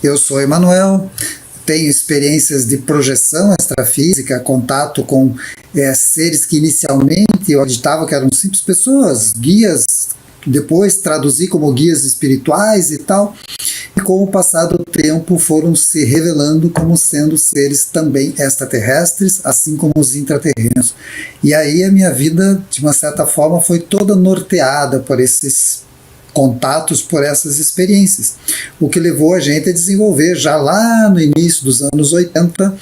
Eu sou Emanuel, tenho experiências de projeção extrafísica, contato com seres que inicialmente eu acreditava que eram simples pessoas, guias, depois traduzi como guias espirituais e tal, e com o passar do tempo foram se revelando como sendo seres também extraterrestres, assim como os intraterrenos. E aí a minha vida, de uma certa forma, foi toda norteada por esses contatos, por essas experiências, o que levou a gente a desenvolver já lá no início dos anos 80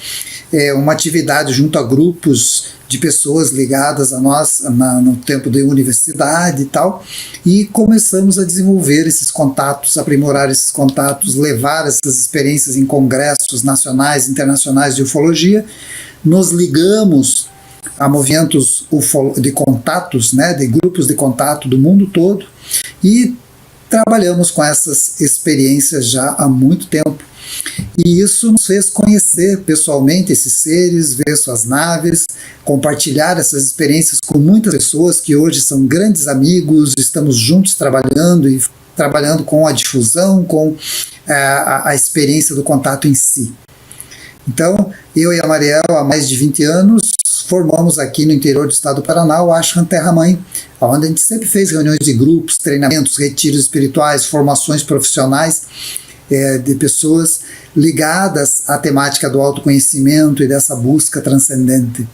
uma atividade junto a grupos de pessoas ligadas a nós no tempo de universidade e tal, e começamos a desenvolver esses contatos, aprimorar esses contatos, levar essas experiências em congressos nacionais e internacionais de ufologia. Nos ligamos a movimentos de contatos, né, de grupos de contato do mundo todo, e trabalhamos com essas experiências já há muito tempo. E isso nos fez conhecer pessoalmente esses seres, ver suas naves, compartilhar essas experiências com muitas pessoas que hoje são grandes amigos, estamos juntos trabalhando e trabalhando com a difusão, com a experiência do contato em si. Então, eu e a Mariel, há mais de 20 anos, formamos aqui no interior do estado do Paraná o Ashram Terra Mãe, onde a gente sempre fez reuniões de grupos, treinamentos, retiros espirituais, formações profissionais de pessoas ligadas à temática do autoconhecimento e dessa busca transcendente.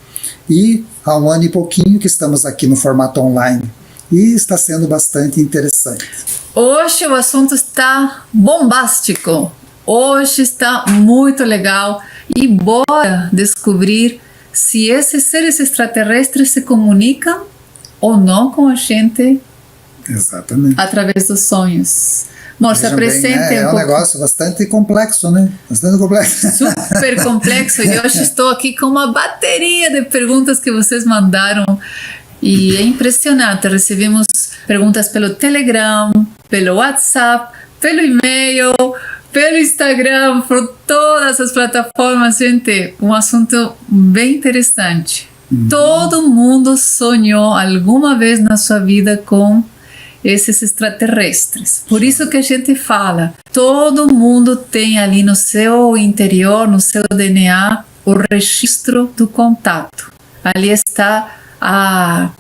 E há um ano e pouquinho que estamos aqui no formato online, e está sendo bastante interessante. Hoje o assunto está bombástico, hoje está muito legal, e bora descobrir se esses seres extraterrestres se comunicam ou não com a gente. Exatamente. Através dos sonhos. Amor, se apresente um negócio bastante complexo, né? Bastante complexo. Super complexo. E hoje estou aqui com uma bateria de perguntas que vocês mandaram. E é impressionante. Recebemos perguntas pelo Telegram, pelo WhatsApp, pelo e-mail, pelo Instagram, por todas as plataformas. Gente, um assunto bem interessante. Todo mundo sonhou alguma vez na sua vida com esses extraterrestres. Por isso que a gente fala, todo mundo tem ali no seu interior, no seu DNA, o registro do contato. Ali está a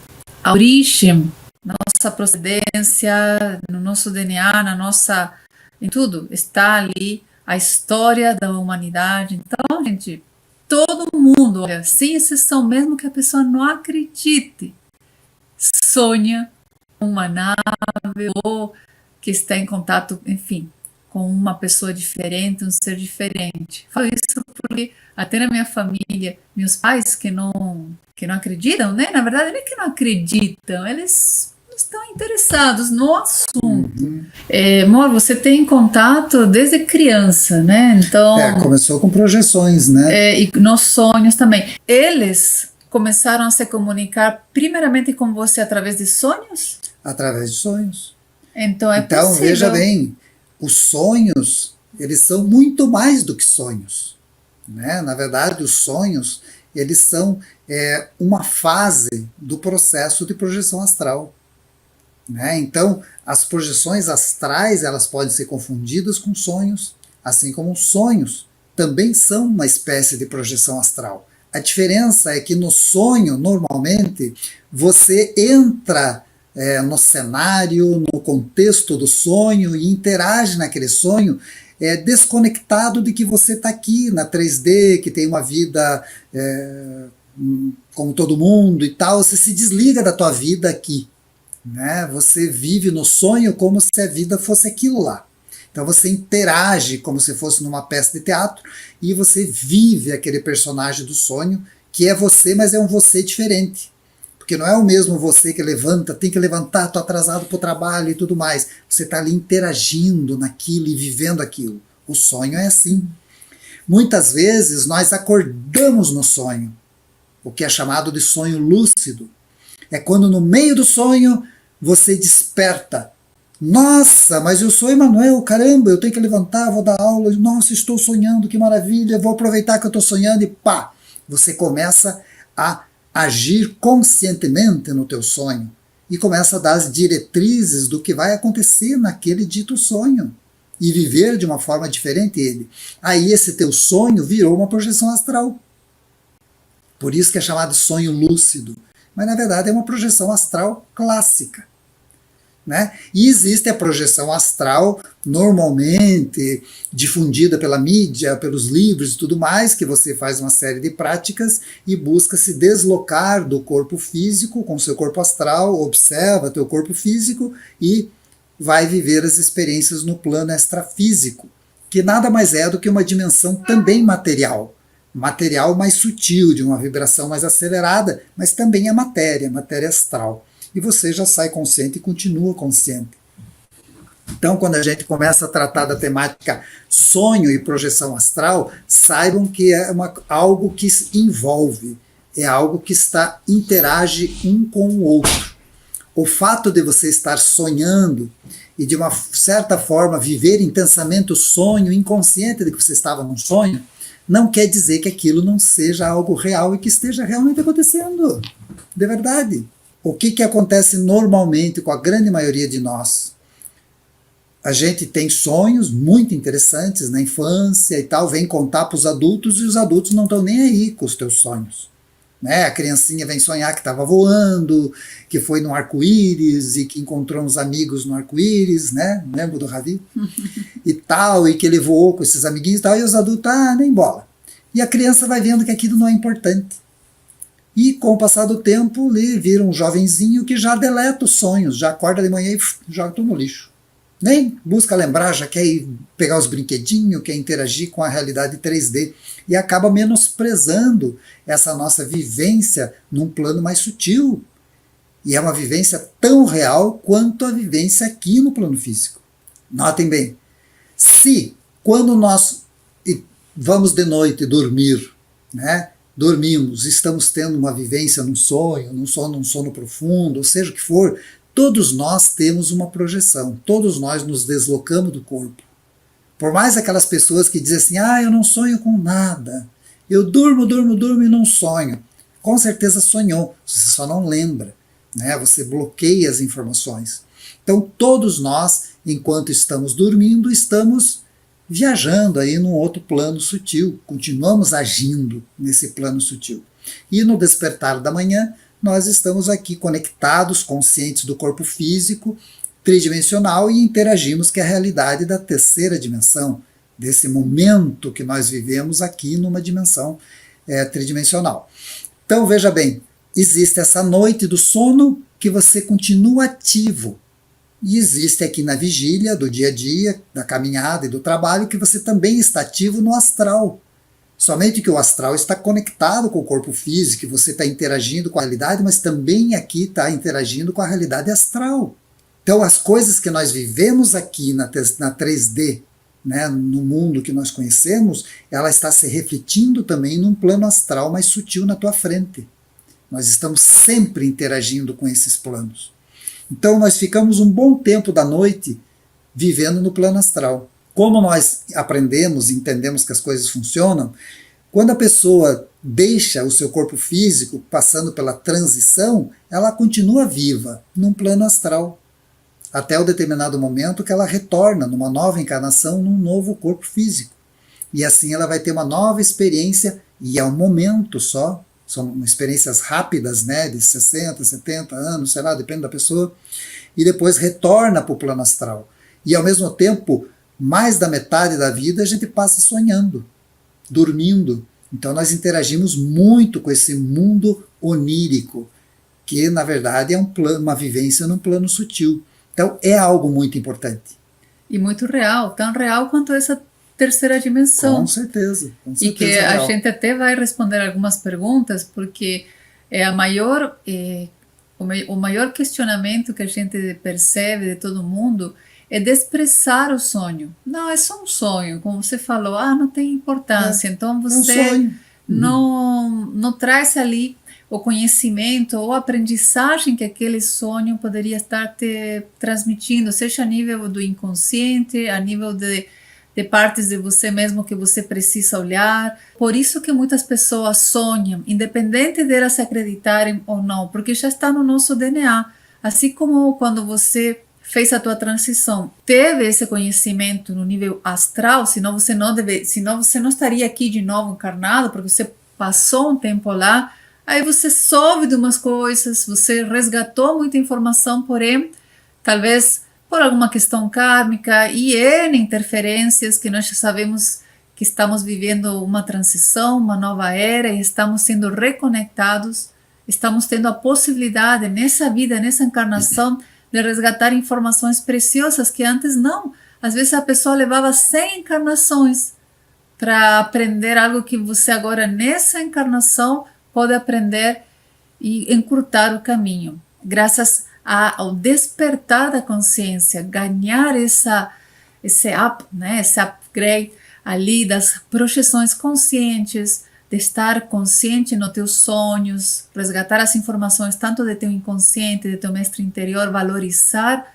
origem, nossa procedência, no nosso DNA, em tudo, está ali a história da humanidade. Então, gente, todo mundo, olha, sem exceção, mesmo que a pessoa não acredite, sonha uma nave ou que está em contato, enfim, com uma pessoa diferente, um ser diferente. Falo isso porque até na minha família, meus pais que não acreditam, né? Na verdade, não é que não acreditam, eles estão interessados no assunto. Amor, você tem contato desde criança, né? Então, começou com projeções, né? E nos sonhos também. Eles começaram a se comunicar primeiramente com você através de sonhos? Através de sonhos. Então possível. Veja bem, os sonhos, eles são muito mais do que sonhos, né? Na verdade, os sonhos, eles são uma fase do processo de projeção astral, né? Então, as projeções astrais, elas podem ser confundidas com sonhos, assim como os sonhos também são uma espécie de projeção astral. A diferença é que no sonho, normalmente, você entra no cenário, no contexto do sonho e interage naquele sonho desconectado de que você está aqui na 3D, que tem uma vida como todo mundo e tal. Você se desliga da tua vida aqui, né? Você vive no sonho como se a vida fosse aquilo lá. Então você interage como se fosse numa peça de teatro e você vive aquele personagem do sonho, que é você, mas é um você diferente. Porque não é o mesmo você que levanta, tem que levantar, estou atrasado para o trabalho e tudo mais. Você está ali interagindo naquilo e vivendo aquilo. O sonho é assim. Muitas vezes nós acordamos no sonho, o que é chamado de sonho lúcido. É quando no meio do sonho você desperta. Nossa, mas eu sou Emanuel, caramba, eu tenho que levantar, vou dar aula, nossa, estou sonhando, que maravilha, vou aproveitar que eu estou sonhando e pá, você começa a agir conscientemente no teu sonho e começa a dar as diretrizes do que vai acontecer naquele dito sonho. e viver de uma forma diferente ele. Aí esse teu sonho virou uma projeção astral. Por isso que é chamado de sonho lúcido. Mas na verdade é uma projeção astral clássica. Né? E existe a projeção astral, normalmente difundida pela mídia, pelos livros e tudo mais, que você faz uma série de práticas e busca se deslocar do corpo físico com seu corpo astral, observa teu corpo físico e vai viver as experiências no plano extrafísico, que nada mais é do que uma dimensão também material mais sutil, de uma vibração mais acelerada, mas também é matéria astral. E você já sai consciente e continua consciente. Então, quando a gente começa a tratar da temática sonho e projeção astral, saibam que é algo que envolve, é algo que interage um com o outro. O fato de você estar sonhando e de uma certa forma viver intensamente o sonho, inconsciente de que você estava num sonho, não quer dizer que aquilo não seja algo real e que esteja realmente acontecendo, de verdade. O que acontece normalmente com a grande maioria de nós? A gente tem sonhos muito interessantes na infância e tal, vem contar para os adultos e os adultos não estão nem aí com os teus sonhos. Né? A criancinha vem sonhar que estava voando, que foi no arco-íris e que encontrou uns amigos no arco-íris, né? Lembra do Ravi? E tal, e que ele voou com esses amiguinhos e tal, e os adultos, nem bola. E a criança vai vendo que aquilo não é importante. E com o passar do tempo, ele vira um jovenzinho que já deleta os sonhos, já acorda de manhã e joga tudo no lixo. Nem busca lembrar, já quer ir pegar os brinquedinhos, quer interagir com a realidade 3D. E acaba menosprezando essa nossa vivência num plano mais sutil. E é uma vivência tão real quanto a vivência aqui no plano físico. Notem bem, se quando nós vamos de noite dormir, né? Dormimos, estamos tendo uma vivência num sono profundo, ou seja o que for, todos nós temos uma projeção, todos nós nos deslocamos do corpo. Por mais aquelas pessoas que dizem assim, eu não sonho com nada, eu durmo e não sonho. Com certeza sonhou, você só não lembra, né? Você bloqueia as informações. Então todos nós, enquanto estamos dormindo, estamos viajando aí num outro plano sutil, continuamos agindo nesse plano sutil. E no despertar da manhã, nós estamos aqui conectados, conscientes do corpo físico, tridimensional, e interagimos com a realidade da terceira dimensão, desse momento que nós vivemos aqui numa dimensão tridimensional. Então veja bem, existe essa noite do sono que você continua ativo, e existe aqui na vigília do dia a dia, da caminhada e do trabalho, que você também está ativo no astral. Somente que o astral está conectado com o corpo físico, e você está interagindo com a realidade, mas também aqui está interagindo com a realidade astral. Então as coisas que nós vivemos aqui na 3D, né, no mundo que nós conhecemos, ela está se refletindo também num plano astral mais sutil na tua frente. Nós estamos sempre interagindo com esses planos. Então nós ficamos um bom tempo da noite vivendo no plano astral. Como nós aprendemos e entendemos que as coisas funcionam, quando a pessoa deixa o seu corpo físico, passando pela transição, ela continua viva num plano astral, até o determinado momento que ela retorna numa nova encarnação, num novo corpo físico. E assim ela vai ter uma nova experiência, e é um momento só, são experiências rápidas, né, de 60, 70 anos, sei lá, depende da pessoa, e depois retorna para o plano astral. E ao mesmo tempo, mais da metade da vida a gente passa sonhando, dormindo. Então nós interagimos muito com esse mundo onírico, que na verdade é uma vivência num plano sutil. Então é algo muito importante. E muito real, tão real quanto essa terceira dimensão. Com certeza. E que a gente até vai responder algumas perguntas, porque o maior questionamento que a gente percebe de todo mundo é desprezar o sonho. Não, é só um sonho, como você falou, não tem importância. Então você não traz ali o conhecimento ou a aprendizagem que aquele sonho poderia estar te transmitindo, seja a nível do inconsciente, a nível de partes de você mesmo que você precisa olhar. Por isso que muitas pessoas sonham, independente delas se acreditarem ou não, porque já está no nosso DNA. Assim como quando você fez a tua transição, teve esse conhecimento no nível astral, senão você não estaria aqui de novo encarnado, porque você passou um tempo lá, aí você soube de umas coisas, você resgatou muita informação, porém, talvez por alguma questão kármica e N interferências que nós já sabemos que estamos vivendo uma transição, uma nova era e estamos sendo reconectados, estamos tendo a possibilidade nessa vida, nessa encarnação, de resgatar informações preciosas que antes não. Às vezes a pessoa levava 100 encarnações para aprender algo que você agora nessa encarnação pode aprender e encurtar o caminho. Graças ao despertar da consciência, ganhar esse up, né, esse upgrade ali das projeções conscientes, de estar consciente nos teus sonhos, resgatar as informações tanto de teu inconsciente, de teu mestre interior, valorizar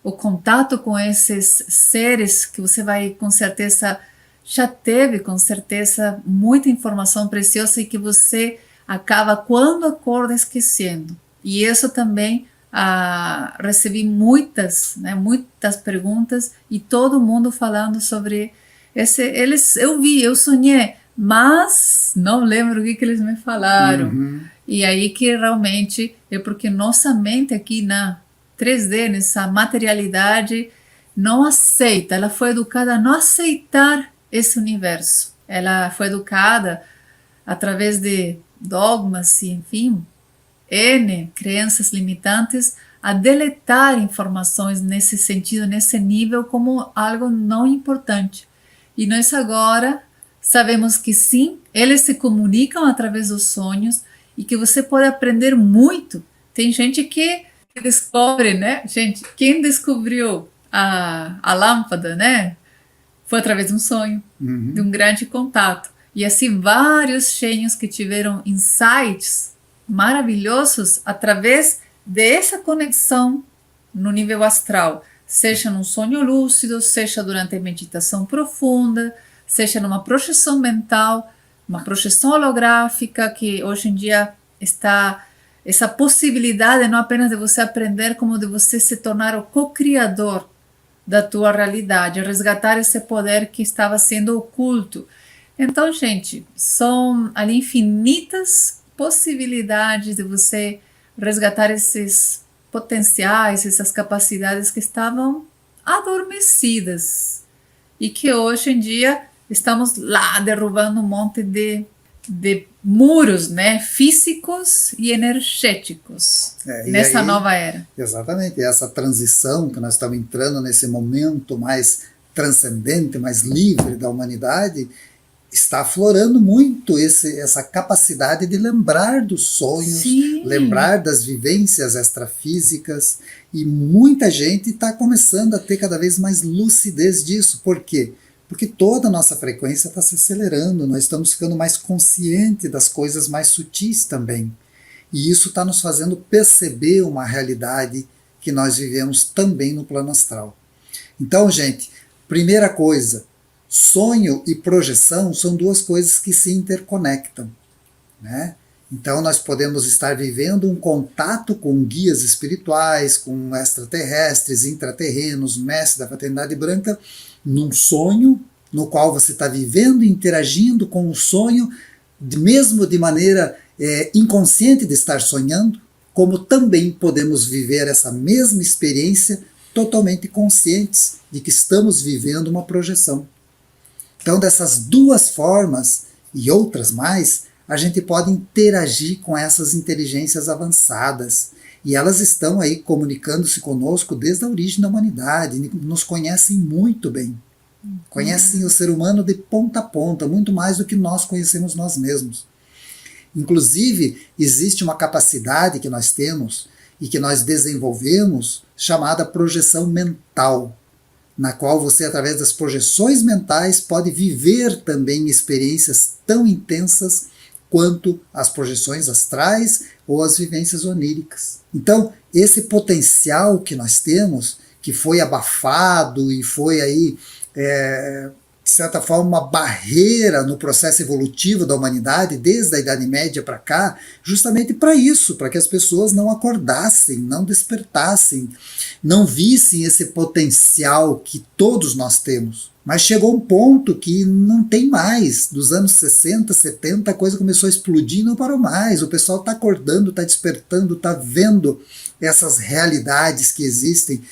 o contato com esses seres que você vai com certeza, já teve com certeza muita informação preciosa e que você acaba quando acorda esquecendo. E isso também recebi muitas perguntas e todo mundo falando sobre eu sonhei, mas não lembro o que eles me falaram. E aí que realmente é porque nossa mente aqui na 3D, nessa materialidade, não aceita, ela foi educada a não aceitar esse universo. Ela foi educada através de dogmas e, enfim, N crenças limitantes, a deletar informações nesse sentido, nesse nível, como algo não importante. E nós agora sabemos que sim, eles se comunicam através dos sonhos e que você pode aprender muito. Tem gente que descobre, né? Gente, quem descobriu a lâmpada, né? Foi através de um sonho, de um grande contato. E assim, vários gênios que tiveram insights maravilhosos através dessa conexão no nível astral, seja num sonho lúcido, seja durante a meditação profunda, seja numa projeção mental, uma projeção holográfica, que hoje em dia está essa possibilidade não apenas de você aprender, como de você se tornar o co-criador da tua realidade, resgatar esse poder que estava sendo oculto. Então, gente, são ali infinitas possibilidades de você resgatar esses potenciais, essas capacidades que estavam adormecidas e que hoje em dia estamos lá derrubando um monte de muros, né, físicos e energéticos nessa aí, nova era. Exatamente, essa transição que nós estamos entrando nesse momento mais transcendente, mais livre da humanidade, está aflorando muito essa capacidade de lembrar dos sonhos, sim, lembrar das vivências extrafísicas, e muita gente está começando a ter cada vez mais lucidez disso. Por quê? Porque toda a nossa frequência está se acelerando, nós estamos ficando mais conscientes das coisas mais sutis também. E isso está nos fazendo perceber uma realidade que nós vivemos também no plano astral. Então, gente, primeira coisa, sonho e projeção são duas coisas que se interconectam, né? Então nós podemos estar vivendo um contato com guias espirituais, com extraterrestres, intraterrenos, mestres da fraternidade branca, num sonho no qual você está vivendo e interagindo com o sonho, mesmo de maneira inconsciente de estar sonhando, como também podemos viver essa mesma experiência totalmente conscientes de que estamos vivendo uma projeção. Então, dessas duas formas e outras mais, a gente pode interagir com essas inteligências avançadas. E elas estão aí comunicando-se conosco desde a origem da humanidade, nos conhecem muito bem. Conhecem o ser humano de ponta a ponta, muito mais do que nós conhecemos nós mesmos. Inclusive, existe uma capacidade que nós temos e que nós desenvolvemos, chamada projeção mental, na qual você, através das projeções mentais, pode viver também experiências tão intensas quanto as projeções astrais ou as vivências oníricas. Então, esse potencial que nós temos, que foi abafado e foi aí, de certa forma, uma barreira no processo evolutivo da humanidade, desde a Idade Média para cá, justamente para isso, para que as pessoas não acordassem, não despertassem, não vissem esse potencial que todos nós temos. Mas chegou um ponto que não tem mais. Dos anos 60, 70, a coisa começou a explodir e não parou mais. O pessoal está acordando, está despertando, está vendo essas realidades que existem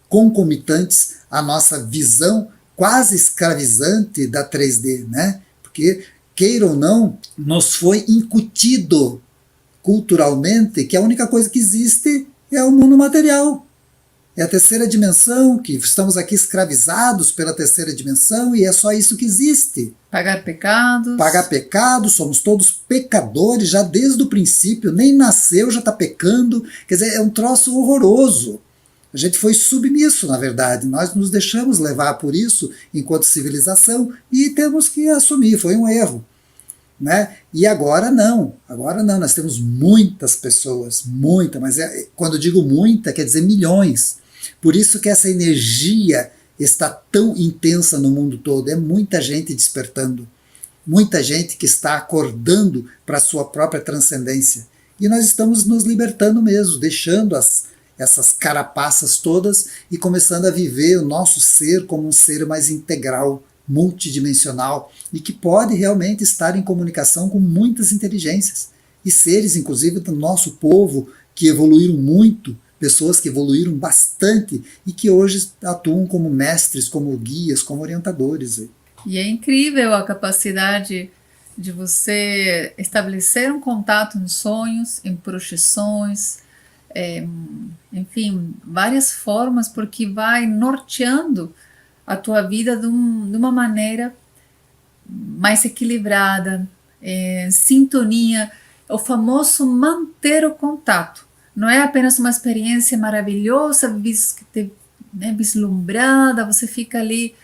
concomitantes à nossa visão quase escravizante da 3D, né? Porque, queira ou não, nos foi incutido culturalmente que a única coisa que existe é o mundo material. É a terceira dimensão, que estamos aqui escravizados pela terceira dimensão e é só isso que existe. Pagar pecados. Pagar pecados, somos todos pecadores já desde o princípio, nem nasceu já está pecando. Quer dizer, é um troço horroroso. A gente foi submisso, na verdade, nós nos deixamos levar por isso enquanto civilização e temos que assumir, foi um erro. Né? E agora não, nós temos muitas pessoas, mas quando eu digo muita, quer dizer milhões. Por isso que essa energia está tão intensa no mundo todo, é muita gente despertando, muita gente que está acordando para a sua própria transcendência. E nós estamos nos libertando mesmo, deixando essas carapaças todas e começando a viver o nosso ser como um ser mais integral, multidimensional e que pode realmente estar em comunicação com muitas inteligências e seres, inclusive do nosso povo, que evoluíram muito, pessoas que evoluíram bastante e que hoje atuam como mestres, como guias, como orientadores. E é incrível a capacidade de você estabelecer um contato nos sonhos, em projeções, enfim, várias formas, porque vai norteando a tua vida de uma maneira mais equilibrada, sintonia, o famoso manter o contato. Não é apenas uma experiência maravilhosa, vislumbrada, você fica ali,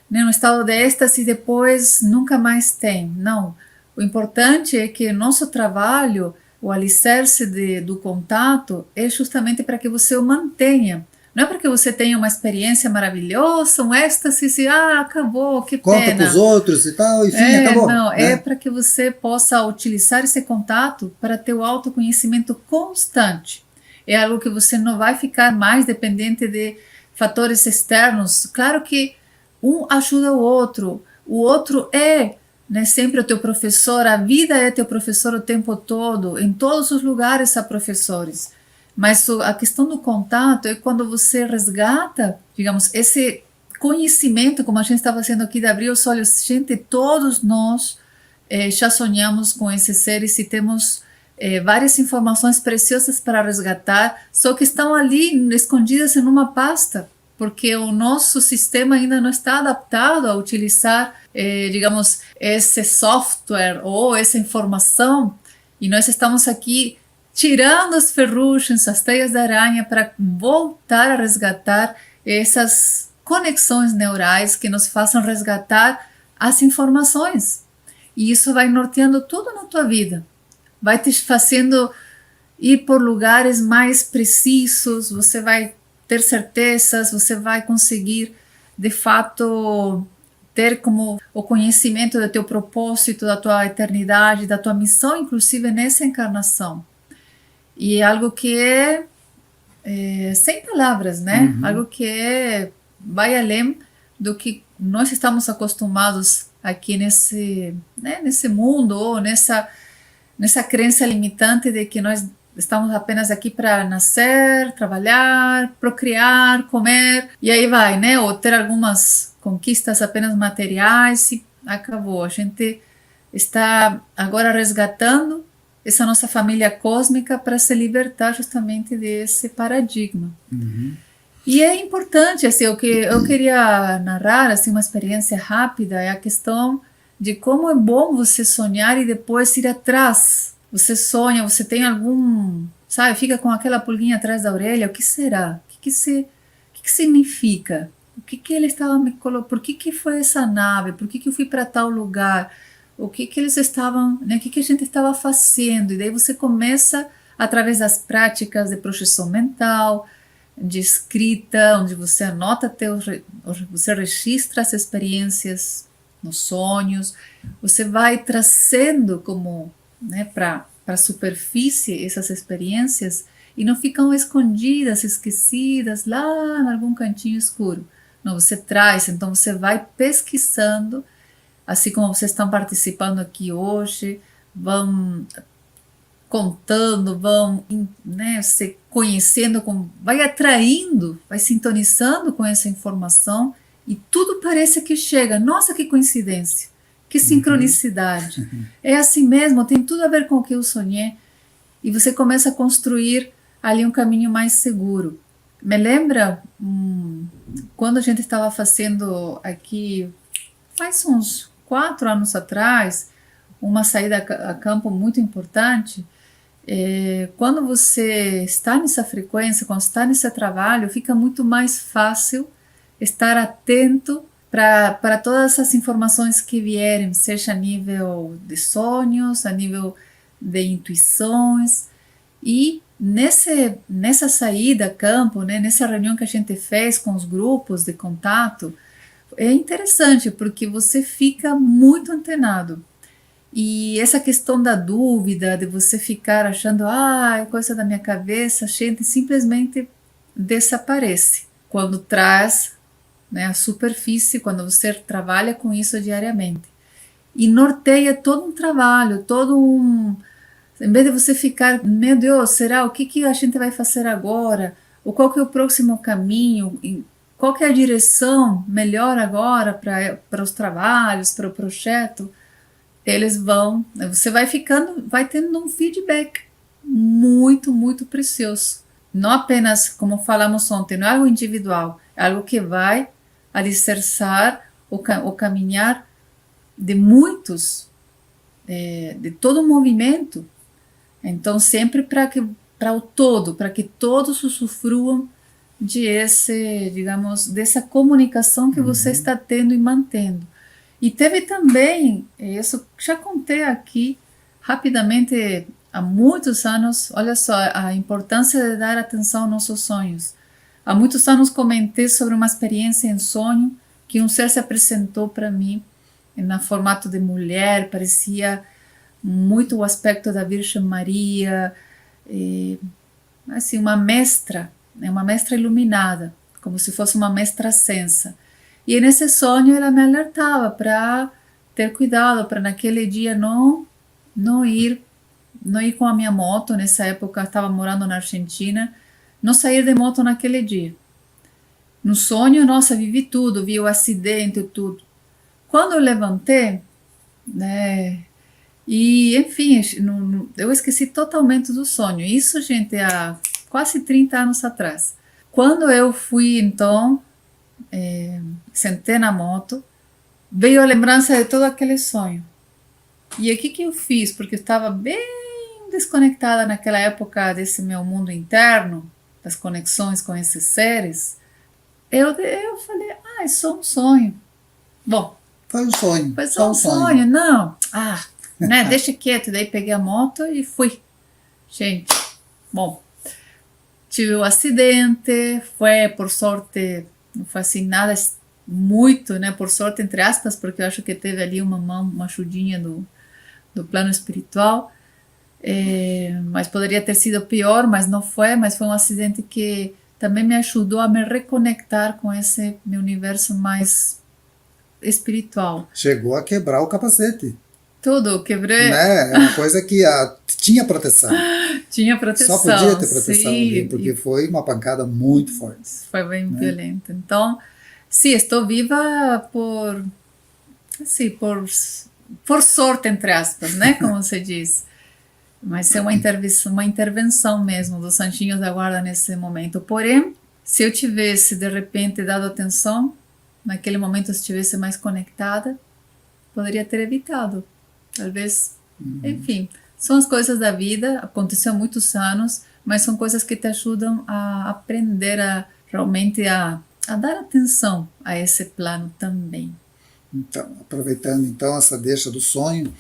né, no estado de êxtase e depois nunca mais tem. Não, o importante é que o nosso trabalho, o alicerce do contato, é justamente para que você o mantenha. Não é para que você tenha uma experiência maravilhosa, um êxtase e acabou, que pena. Conta para os outros e tal, enfim, acabou. Não, né? É para que você possa utilizar esse contato para ter o autoconhecimento constante. É algo que você não vai ficar mais dependente de fatores externos. Claro que um ajuda o outro é, né, sempre o teu professor, a vida é teu professor o tempo todo, em todos os lugares há professores. Mas a questão do contato é quando você resgata, digamos, esse conhecimento, como a gente está fazendo aqui, de abrir os olhos. Gente, todos nós já sonhamos com esses seres e temos várias informações preciosas para resgatar, só que estão ali escondidas em uma pasta, porque o nosso sistema ainda não está adaptado a utilizar, digamos, esse software ou essa informação, e nós estamos aqui tirando as ferrugens, as teias da aranha, para voltar a resgatar essas conexões neurais que nos façam resgatar as informações. E isso vai norteando tudo na tua vida. Vai te fazendo ir por lugares mais precisos, você vai ter certezas, você vai conseguir, de fato, ter como o conhecimento do teu propósito, da tua eternidade, da tua missão, inclusive nessa encarnação. E é algo que é sem palavras, né? Algo que vai além do que nós estamos acostumados aqui nesse mundo, ou nessa crença limitante de que nós estamos apenas aqui para nascer, trabalhar, procriar, comer, e aí vai, né? Ou ter algumas conquistas apenas materiais e acabou. A gente está agora resgatando essa nossa família cósmica para se libertar justamente desse paradigma. E é importante, assim, o que eu queria narrar, assim, uma experiência rápida, é a questão de como é bom você sonhar e depois ir atrás. Você sonha, você tem algum, sabe, fica com aquela pulguinha atrás da orelha, o que será? O que significa? O que ele estava me colocando? Por que foi essa nave? Por que eu fui para tal lugar? O que eles estavam, né? O que a gente estava fazendo? E daí você começa, através das práticas de projeção mental, de escrita, onde você anota você registra as experiências nos sonhos, você vai trazendo como, né, para a superfície essas experiências e não ficam escondidas, esquecidas lá em algum cantinho escuro. Não, você traz, então você vai pesquisando, assim como vocês estão participando aqui hoje, vão contando, vão, né, se conhecendo, vai atraindo, vai sintonizando com essa informação e tudo parece que chega. Nossa, que coincidência, que sincronicidade. É assim mesmo, tem tudo a ver com o que eu sonhei. E você começa a construir ali um caminho mais seguro. Me lembra quando a gente estava fazendo aqui, faz uns 4 anos atrás, uma saída a campo muito importante. Quando você está nessa frequência, quando está nesse trabalho, fica muito mais fácil estar atento para todas as informações que vierem, seja a nível de sonhos, a nível de intuições. E nessa saída a campo, né, nessa reunião que a gente fez com os grupos de contato, é interessante porque você fica muito antenado. E essa questão da dúvida, de você ficar achando, é coisa da minha cabeça, a gente simplesmente desaparece quando traz, né, a superfície, quando você trabalha com isso diariamente. E norteia todo um trabalho, em vez de você ficar, meu Deus, será o que a gente vai fazer agora? Ou qual que é o próximo caminho? Qual que é a direção melhor agora para os trabalhos, para o projeto? Eles vão, você vai tendo um feedback muito, muito precioso. Não apenas, como falamos ontem, não é algo individual, é algo que vai alicerçar o caminhar de muitos, de todo o movimento. Então, sempre para o todo, para que todos usufruam dessa comunicação que você está tendo e mantendo. E teve também, isso já contei aqui rapidamente há muitos anos, olha só a importância de dar atenção aos nossos sonhos. Há muitos anos comentei sobre uma experiência em sonho que um ser se apresentou para mim no formato de mulher, parecia muito o aspecto da Virgem Maria, assim, uma mestra iluminada, como se fosse uma mestra ascensa. E nesse sonho ela me alertava para ter cuidado, para naquele dia não ir com a minha moto. Nessa época eu estava morando na Argentina, não sair de moto naquele dia. No sonho, nossa, vivi tudo, vi o acidente, tudo. Quando eu levantei, né, e enfim, eu esqueci totalmente do sonho. Isso, gente, há quase 30 anos atrás. Quando eu fui, então, sentei na moto, veio a lembrança de todo aquele sonho. E o que eu fiz? Porque eu estava bem desconectada naquela época desse meu mundo interno, das conexões com esses seres. Eu falei, é só um sonho. Bom, foi um sonho. Foi só um sonho, não. Né, deixa quieto. Daí peguei a moto e fui. Gente, bom, tive um acidente, foi por sorte, não foi assim nada muito, né, por sorte entre aspas, porque eu acho que teve ali uma ajudinha do plano espiritual, mas poderia ter sido pior, mas não foi, mas foi um acidente que também me ajudou a me reconectar com esse meu universo mais espiritual. Chegou a quebrar o capacete. Tudo, quebrei. Né? É uma coisa que tinha proteção. Tinha proteção. Só podia ter proteção sim, ali, porque foi uma pancada muito forte. Foi bem violenta. Então, sim, estou viva por sorte, entre aspas, né? Como se diz. Mas é uma intervenção mesmo dos anjinhos da guarda nesse momento. Porém, se eu tivesse, de repente, dado atenção, naquele momento eu estivesse mais conectada, poderia ter evitado. Talvez, enfim, são as coisas da vida, aconteceu há muitos anos, mas são coisas que te ajudam a aprender realmente a dar atenção a esse plano também. Então, aproveitando então essa deixa do sonho,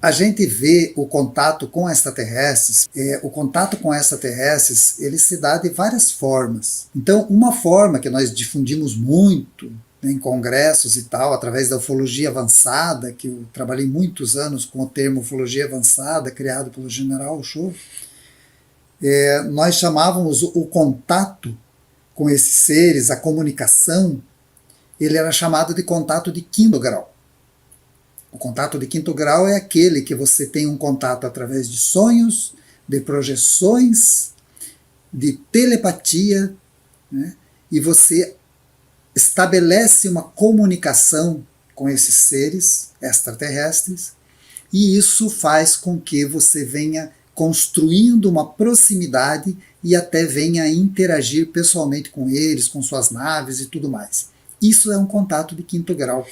a gente vê o contato com extraterrestres, ele se dá de várias formas. Então, uma forma que nós difundimos muito, em congressos e tal, através da ufologia avançada, que eu trabalhei muitos anos com o termo ufologia avançada, criado pelo General Show, nós chamávamos o contato com esses seres, a comunicação, ele era chamado de contato de quinto grau. O contato de quinto grau é aquele que você tem um contato através de sonhos, de projeções, de telepatia, né? E você estabelece uma comunicação com esses seres extraterrestres, e isso faz com que você venha construindo uma proximidade e até venha a interagir pessoalmente com eles, com suas naves e tudo mais. Isso é um contato de quinto grau.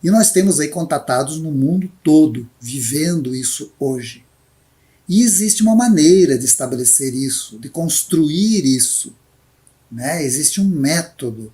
E nós temos aí contatados no mundo todo, vivendo isso hoje. E existe uma maneira de estabelecer isso, de construir isso, né? Existe um método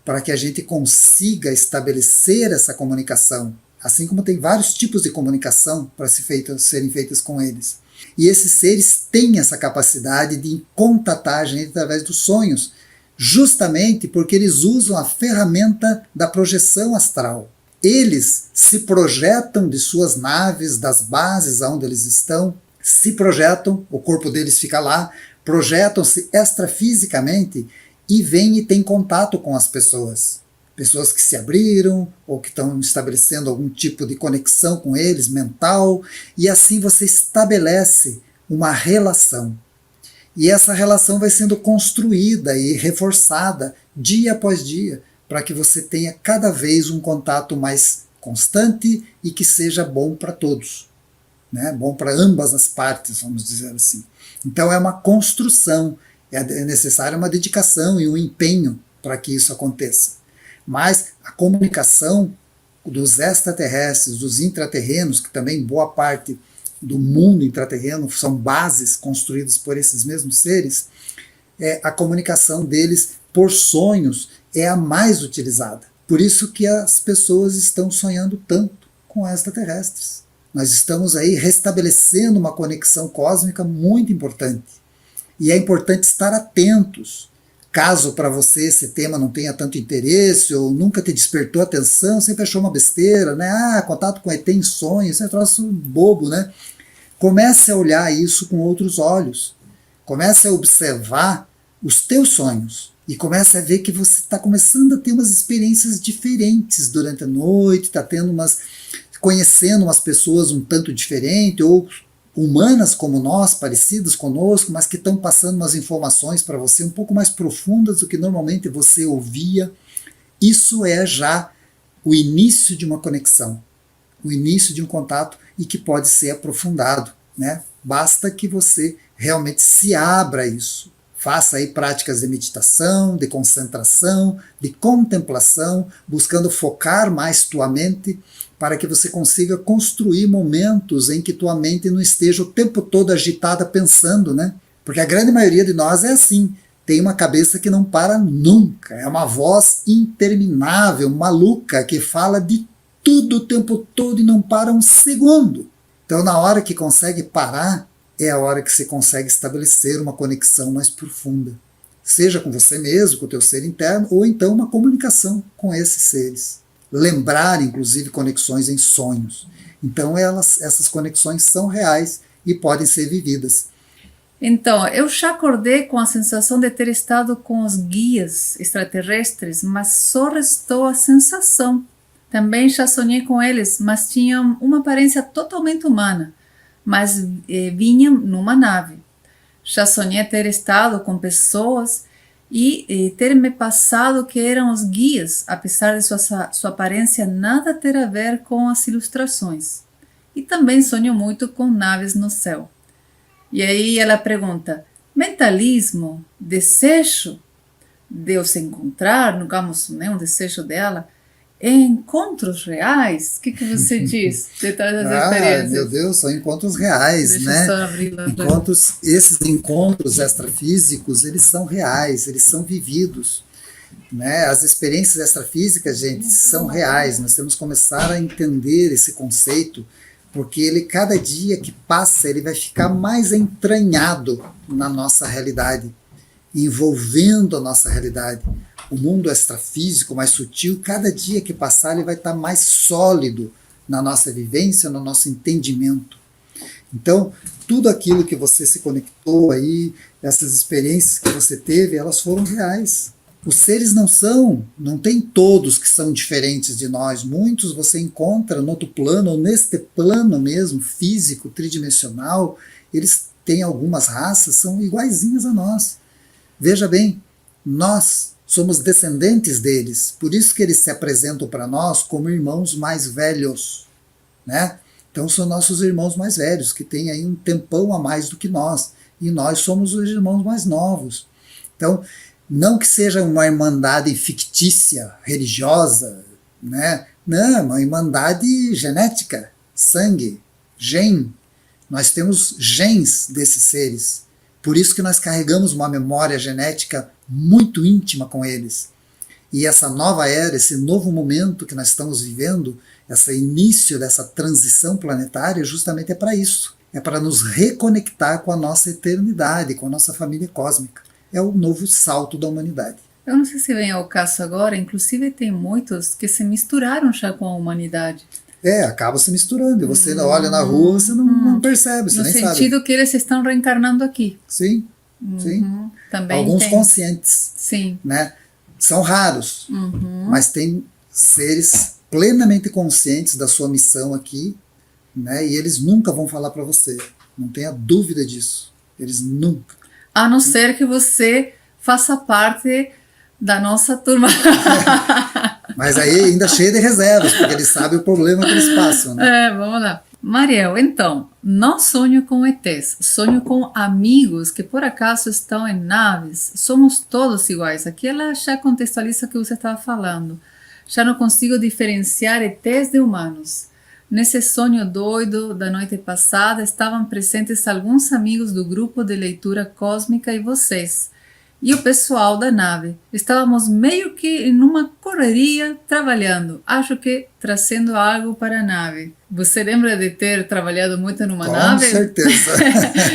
para que a gente consiga estabelecer essa comunicação, assim como tem vários tipos de comunicação para serem feitas com eles. E esses seres têm essa capacidade de contatar a gente através dos sonhos, justamente porque eles usam a ferramenta da projeção astral. Eles se projetam de suas naves, das bases onde eles estão, se projetam, o corpo deles fica lá, projetam-se extrafisicamente e vêm e têm contato com as pessoas. Pessoas que se abriram ou que estão estabelecendo algum tipo de conexão com eles, mental, e assim você estabelece uma relação. E essa relação vai sendo construída e reforçada dia após dia, para que você tenha cada vez um contato mais constante e que seja bom para todos, né? Bom para ambas as partes, vamos dizer assim. Então é uma construção, é necessária uma dedicação e um empenho para que isso aconteça. Mas a comunicação dos extraterrestres, dos intraterrenos, que também boa parte do mundo intraterreno são bases construídas por esses mesmos seres, a comunicação deles por sonhos é a mais utilizada. Por isso que as pessoas estão sonhando tanto com extraterrestres. Nós estamos aí restabelecendo uma conexão cósmica muito importante. E é importante estar atentos. Caso para você esse tema não tenha tanto interesse ou nunca te despertou atenção, sempre achou uma besteira, né? Contato com ET em sonho, isso é um troço bobo, né? Comece a olhar isso com outros olhos. Comece a observar os teus sonhos e comece a ver que você está começando a ter umas experiências diferentes durante a noite, está conhecendo umas pessoas um tanto diferentes ou humanas como nós, parecidas conosco, mas que estão passando umas informações para você um pouco mais profundas do que normalmente você ouvia. Isso é já o início de uma conexão, o início de um contato e que pode ser aprofundado, né? Basta que você realmente se abra a isso. Faça aí práticas de meditação, de concentração, de contemplação, buscando focar mais tua mente, para que você consiga construir momentos em que tua mente não esteja o tempo todo agitada pensando, né? Porque a grande maioria de nós é assim, tem uma cabeça que não para nunca, é uma voz interminável, maluca, que fala de tudo o tempo todo e não para um segundo. Então na hora que consegue parar, é a hora que você consegue estabelecer uma conexão mais profunda. Seja com você mesmo, com o teu ser interno, ou então uma comunicação com esses seres. Lembrar, inclusive, conexões em sonhos. Então essas conexões são reais e podem ser vividas. Então, eu já acordei com a sensação de ter estado com os guias extraterrestres, mas só restou a sensação. Também já sonhei com eles, mas tinham uma aparência totalmente humana, mas vinham numa nave. Já sonhei ter estado com pessoas e ter me passado que eram os guias, apesar de sua aparência nada ter a ver com as ilustrações. E também sonho muito com naves no céu. E aí ela pergunta, mentalismo, desejo de eu se encontrar, digamos, né, um desejo dela, encontros reais? O que você diz de todas as experiências? Meu Deus, são encontros reais, né? Esses encontros extrafísicos, eles são reais, eles são vividos, né? As experiências extrafísicas, gente, são reais. Nós temos que começar a entender esse conceito, porque ele, cada dia que passa, ele vai ficar mais entranhado na nossa realidade, envolvendo a nossa realidade. o mundo extrafísico, mais sutil, cada dia que passar ele vai estar mais sólido na nossa vivência, no nosso entendimento. Então, tudo aquilo que você se conectou aí, essas experiências que você teve, elas foram reais. Os seres não tem todos que são diferentes de nós. Muitos você encontra no outro plano, ou neste plano mesmo, físico, tridimensional, eles têm algumas raças, são iguaizinhas a nós. Veja bem, nós somos descendentes deles, por isso que eles se apresentam para nós como irmãos mais velhos, né? Então são nossos irmãos mais velhos, que têm aí um tempão a mais do que nós, e nós somos os irmãos mais novos. Então, não que seja uma irmandade fictícia, religiosa, né? Não, é uma irmandade genética, sangue, gen. Nós temos gens desses seres. Por isso que nós carregamos uma memória genética muito íntima com eles. E essa nova era, esse novo momento que nós estamos vivendo, esse início dessa transição planetária, justamente é para isso. É para nos reconectar com a nossa eternidade, com a nossa família cósmica. É o novo salto da humanidade. Eu não sei se vem ao caso agora, inclusive tem muitos que se misturaram já com a humanidade. Acaba se misturando. E você olha na rua, você não percebe, você nem sabe. No sentido que eles estão reencarnando aqui. Sim, sim. Também alguns tem. Conscientes. Sim. Né? São raros, mas tem seres plenamente conscientes da sua missão aqui, né? E eles nunca vão falar para você. Não tenha dúvida disso. Eles nunca. A não ser que você faça parte da nossa turma. Mas aí ainda cheio de reservas, porque eles sabem o problema que eles passam, né? Vamos lá. Mariel, então, não sonho com ETs, sonho com amigos que por acaso estão em naves. Somos todos iguais. Aqui ela já contextualiza o que você estava falando. Já não consigo diferenciar ETs de humanos. Nesse sonho doido da noite passada, estavam presentes alguns amigos do grupo de leitura cósmica e vocês. E o pessoal da nave. Estávamos meio que em uma correria trabalhando. Acho que trazendo algo para a nave. Você lembra de ter trabalhado muito numa nave? Com certeza.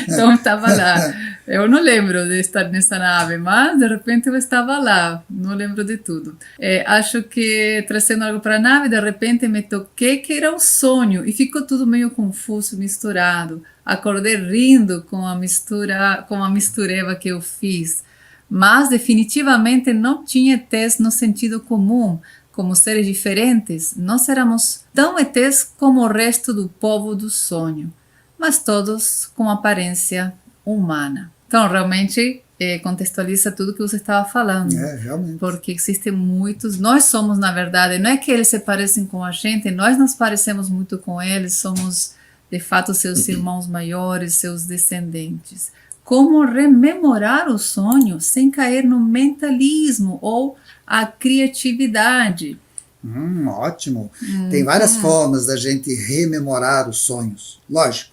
Então estava lá. Eu não lembro de estar nessa nave, mas de repente eu estava lá. Não lembro de tudo. Acho que trazendo algo para a nave, de repente me toquei que era um sonho. E ficou tudo meio confuso, misturado. Acordei rindo com a mistureba que eu fiz. Mas definitivamente não tinha ETs no sentido comum, como seres diferentes. Nós éramos tão ETs como o resto do povo do sonho, mas todos com aparência humana. Então, realmente, contextualiza tudo que você estava falando. Realmente. Porque existem muitos. Nós somos, na verdade, não é que eles se parecem com a gente, nós nos parecemos muito com eles, somos, de fato, seus irmãos maiores, seus descendentes. Como rememorar o sonho sem cair no mentalismo ou a criatividade. Ótimo. Tem várias formas da gente rememorar os sonhos. Lógico,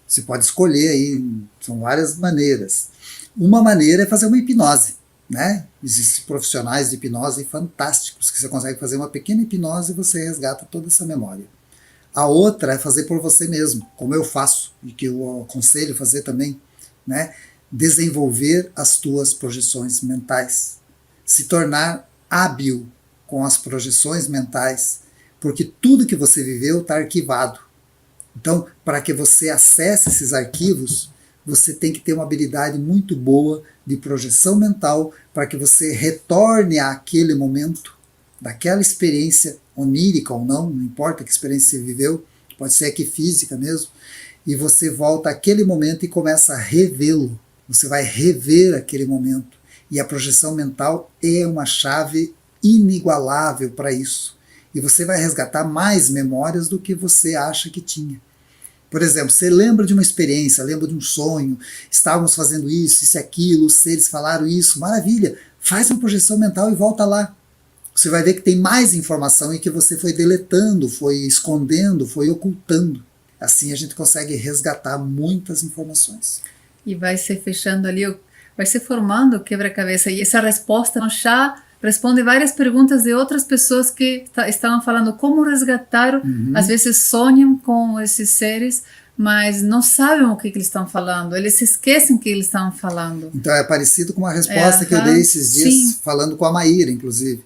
você pode escolher aí, são várias maneiras. Uma maneira é fazer uma hipnose, né? Existem profissionais de hipnose fantásticos, que você consegue fazer uma pequena hipnose e você resgata toda essa memória. A outra é fazer por você mesmo, como eu faço, e que eu aconselho fazer também, né? Desenvolver as tuas projeções mentais, se tornar hábil com as projeções mentais, porque tudo que você viveu está arquivado. Então, para que você acesse esses arquivos, você tem que ter uma habilidade muito boa de projeção mental para que você retorne àquele momento, daquela experiência onírica ou não importa que experiência você viveu, pode ser aqui física mesmo, e você volta àquele momento e começa a revê-lo. Você vai rever aquele momento. E a projeção mental é uma chave inigualável para isso. E você vai resgatar mais memórias do que você acha que tinha. Por exemplo, você lembra de uma experiência, lembra de um sonho, estávamos fazendo isso e aquilo, os seres falaram isso, maravilha, faz uma projeção mental e volta lá. Você vai ver que tem mais informação e que você foi deletando, foi escondendo, foi ocultando. Assim a gente consegue resgatar muitas informações. E vai se fechando ali, vai se formando o quebra-cabeça. E essa resposta já responde várias perguntas de outras pessoas que estavam falando como resgatar. Às vezes sonham com esses seres, mas não sabem o que eles estão falando, eles esquecem que eles estão falando. Então é parecido com uma resposta que eu dei esses dias, sim, falando com a Maíra, inclusive.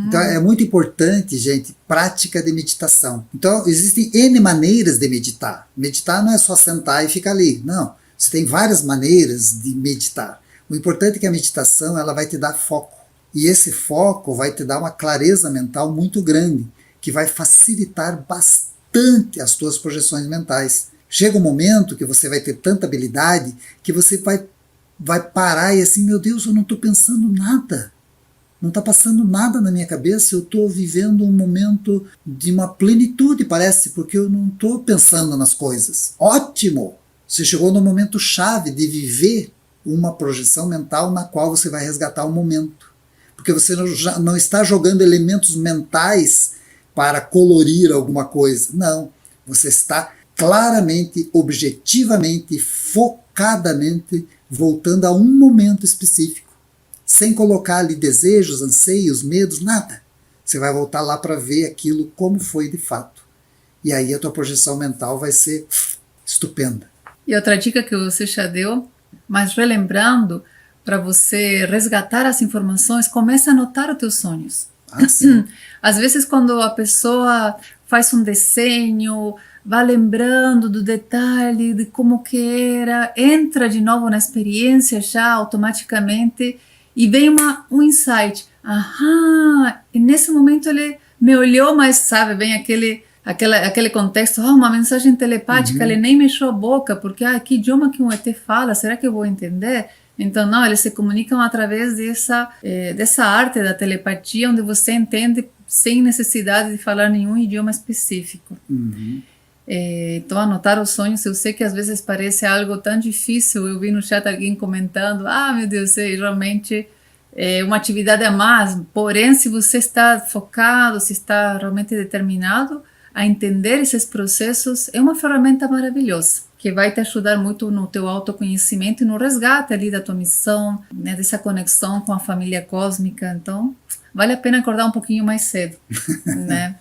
Então é muito importante, gente, prática de meditação. Então existem N maneiras de meditar. Meditar não é só sentar e ficar ali, não. Você tem várias maneiras de meditar. O importante é que a meditação ela vai te dar foco. E esse foco vai te dar uma clareza mental muito grande, que vai facilitar bastante as tuas projeções mentais. Chega um momento que você vai ter tanta habilidade que você vai parar e assim, meu Deus, eu não estou pensando nada. Não está passando nada na minha cabeça, eu estou vivendo um momento de uma plenitude, parece, porque eu não estou pensando nas coisas. Ótimo! Você chegou no momento chave de viver uma projeção mental na qual você vai resgatar o momento. Porque você não está jogando elementos mentais para colorir alguma coisa. Não, você está claramente, objetivamente, focadamente voltando a um momento específico, sem colocar ali desejos, anseios, medos, nada. Você vai voltar lá para ver aquilo como foi de fato. E aí a tua projeção mental vai ser estupenda. E outra dica que você já deu, mas relembrando, para você resgatar as informações, começa a anotar os teus sonhos. Sim. Às vezes quando a pessoa faz um desenho, vai lembrando do detalhe, de como que era, entra de novo na experiência já automaticamente e vem um insight. Aham, e nesse momento ele me olhou, mas sabe, bem aquele contexto, uma mensagem telepática, ele nem mexeu a boca, porque que idioma que um ET fala, será que eu vou entender? Então, não, eles se comunicam através dessa arte da telepatia, onde você entende sem necessidade de falar nenhum idioma específico. Então, anotar os sonhos, eu sei que às vezes parece algo tão difícil, eu vi no chat alguém comentando, meu Deus, realmente é uma atividade a mais, porém, se você está focado, se está realmente determinado a entender esses processos, é uma ferramenta maravilhosa, que vai te ajudar muito no teu autoconhecimento e no resgate ali da tua missão, né, dessa conexão com a família cósmica. Então, vale a pena acordar um pouquinho mais cedo, né?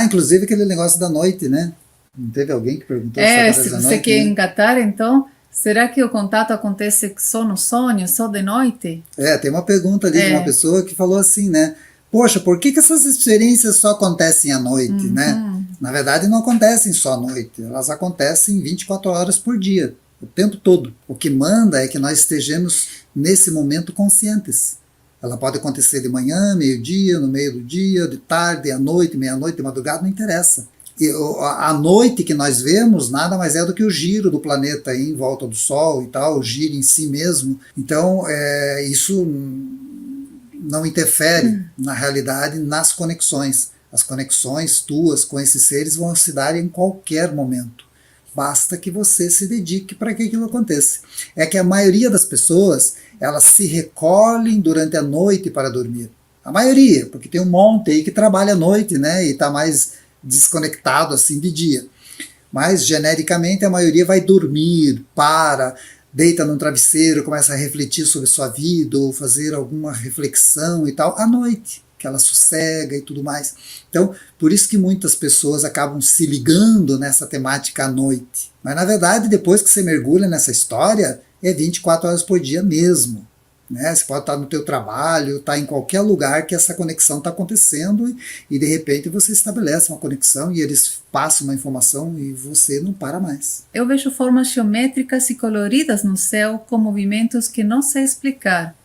Inclusive aquele negócio da noite, né? Não teve alguém que perguntou se você quer engatar, então, será que o contato acontece só no sonho, só de noite? Tem uma pergunta ali de uma pessoa que falou assim, né? Poxa, por que essas experiências só acontecem à noite, né? Na verdade, não acontecem só à noite, elas acontecem 24 horas por dia, o tempo todo. O que manda é que nós estejamos nesse momento conscientes. Ela pode acontecer de manhã, meio-dia, no meio do dia, de tarde, à noite, meia-noite, de madrugada, não interessa. E a noite que nós vemos nada mais é do que o giro do planeta aí em volta do Sol e tal, o giro em si mesmo. Então, isso não interfere na realidade, nas conexões. As conexões tuas com esses seres vão se dar em qualquer momento. Basta que você se dedique para que aquilo aconteça. É que a maioria das pessoas, elas se recolhem durante a noite para dormir. A maioria, porque tem um monte aí que trabalha à noite, né, e está mais desconectado assim de dia. Mas, genericamente, a maioria vai dormir, deita num travesseiro, começa a refletir sobre sua vida ou fazer alguma reflexão e tal, à noite, que ela sossega e tudo mais. Então, por isso que muitas pessoas acabam se ligando nessa temática à noite. Mas, na verdade, depois que você mergulha nessa história, é 24 horas por dia mesmo. Né? Você pode estar no teu trabalho, estar em qualquer lugar que essa conexão está acontecendo e de repente você estabelece uma conexão e eles passam uma informação e você não para mais. Eu vejo formas geométricas e coloridas no céu com movimentos que não sei explicar.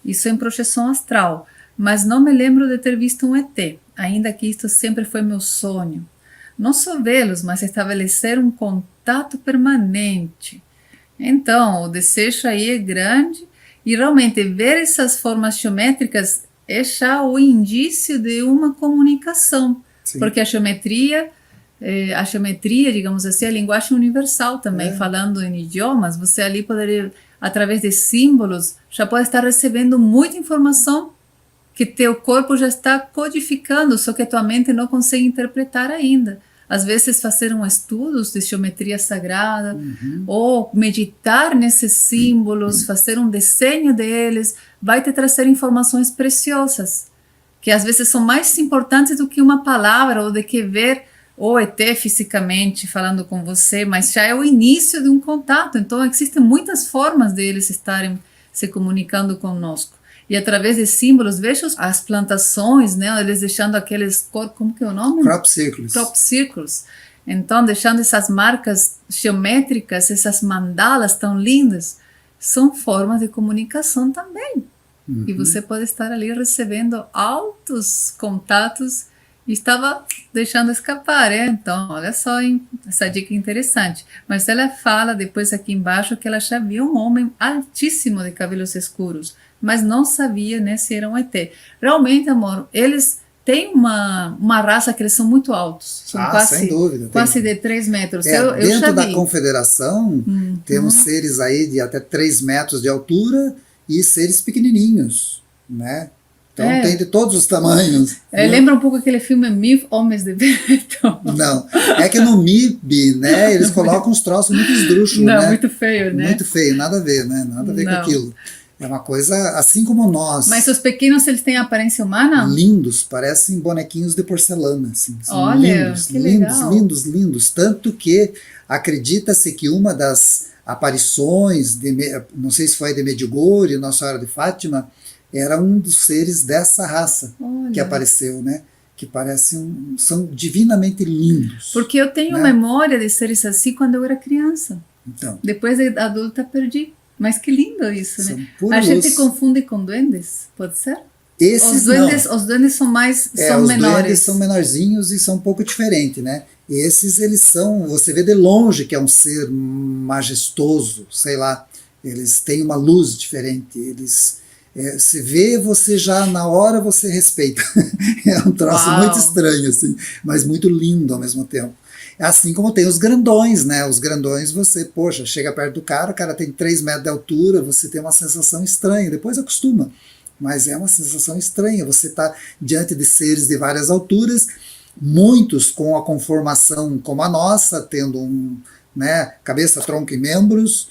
Isso em projeção astral, mas não me lembro de ter visto um ET, ainda que isto sempre foi meu sonho. Não só vê-los, mas estabelecer um contato permanente. Então, o desejo aí é grande. E realmente ver essas formas geométricas é já o indício de uma comunicação. Sim. Porque a geometria, digamos assim, é a linguagem universal também, falando em idiomas, você ali poderia, através de símbolos, já pode estar recebendo muita informação que teu corpo já está codificando, só que a tua mente não consegue interpretar ainda. Às vezes fazer estudos de geometria sagrada, ou meditar nesses símbolos, fazer um desenho deles, vai te trazer informações preciosas, que às vezes são mais importantes do que uma palavra, ou do que ver o ET fisicamente falando com você, mas já é o início de um contato. Então, existem muitas formas deles estarem se comunicando conosco. E através de símbolos, veja as plantações, né? Eles deixando aqueles, como que é o nome? Crop circles. Crop circles. Então, deixando essas marcas geométricas, essas mandalas tão lindas, são formas de comunicação também. E você pode estar ali recebendo altos contatos e estava deixando escapar, Então, olha só, essa dica interessante. Mas ela fala depois aqui embaixo que ela já viu um homem altíssimo de cabelos escuros, mas não sabia, né, se era um ET. Realmente, amor, eles têm uma raça que eles são muito altos. São sem dúvida. Quase de 3 metros. Dentro já da confederação, temos seres aí de até 3 metros de altura e seres pequenininhos, né? Então tem de todos os tamanhos. Lembra um pouco aquele filme MIB, Homens de Preto. Não, é que no MIB, né, eles colocam uns troços muito esdrúxulos, né? Não, muito feio, né? Muito feio, nada a ver, né? Nada a ver com aquilo. É uma coisa assim como nós. Mas os pequenos, eles têm aparência humana? Lindos, parecem bonequinhos de porcelana, assim. São olha, lindos, que lindos, legal. lindos, lindos. Tanto que acredita-se que uma das aparições, não sei se foi de Medjugorje, Nossa Senhora de Fátima, era um dos seres dessa raça que apareceu, né? Que parecem, são divinamente lindos. Porque eu tenho memória de seres assim quando eu era criança. Então, depois de adulta perdi. Mas que lindo isso, né? A gente confunde com duendes, pode ser? Esses os duendes são mais são os menores. Os duendes são menorzinhos e são um pouco diferentes, né? Esses, eles são, você vê de longe que é um ser majestoso, sei lá, eles têm uma luz diferente, eles... se vê, você já na hora você respeita. É um troço muito estranho, assim, mas muito lindo ao mesmo tempo. Assim como tem os grandões, né? Os grandões, você, poxa, chega perto do cara, o cara tem 3 metros de altura, você tem uma sensação estranha, depois acostuma. Mas é uma sensação estranha, você está diante de seres de várias alturas, muitos com a conformação como a nossa, tendo cabeça, tronco e membros,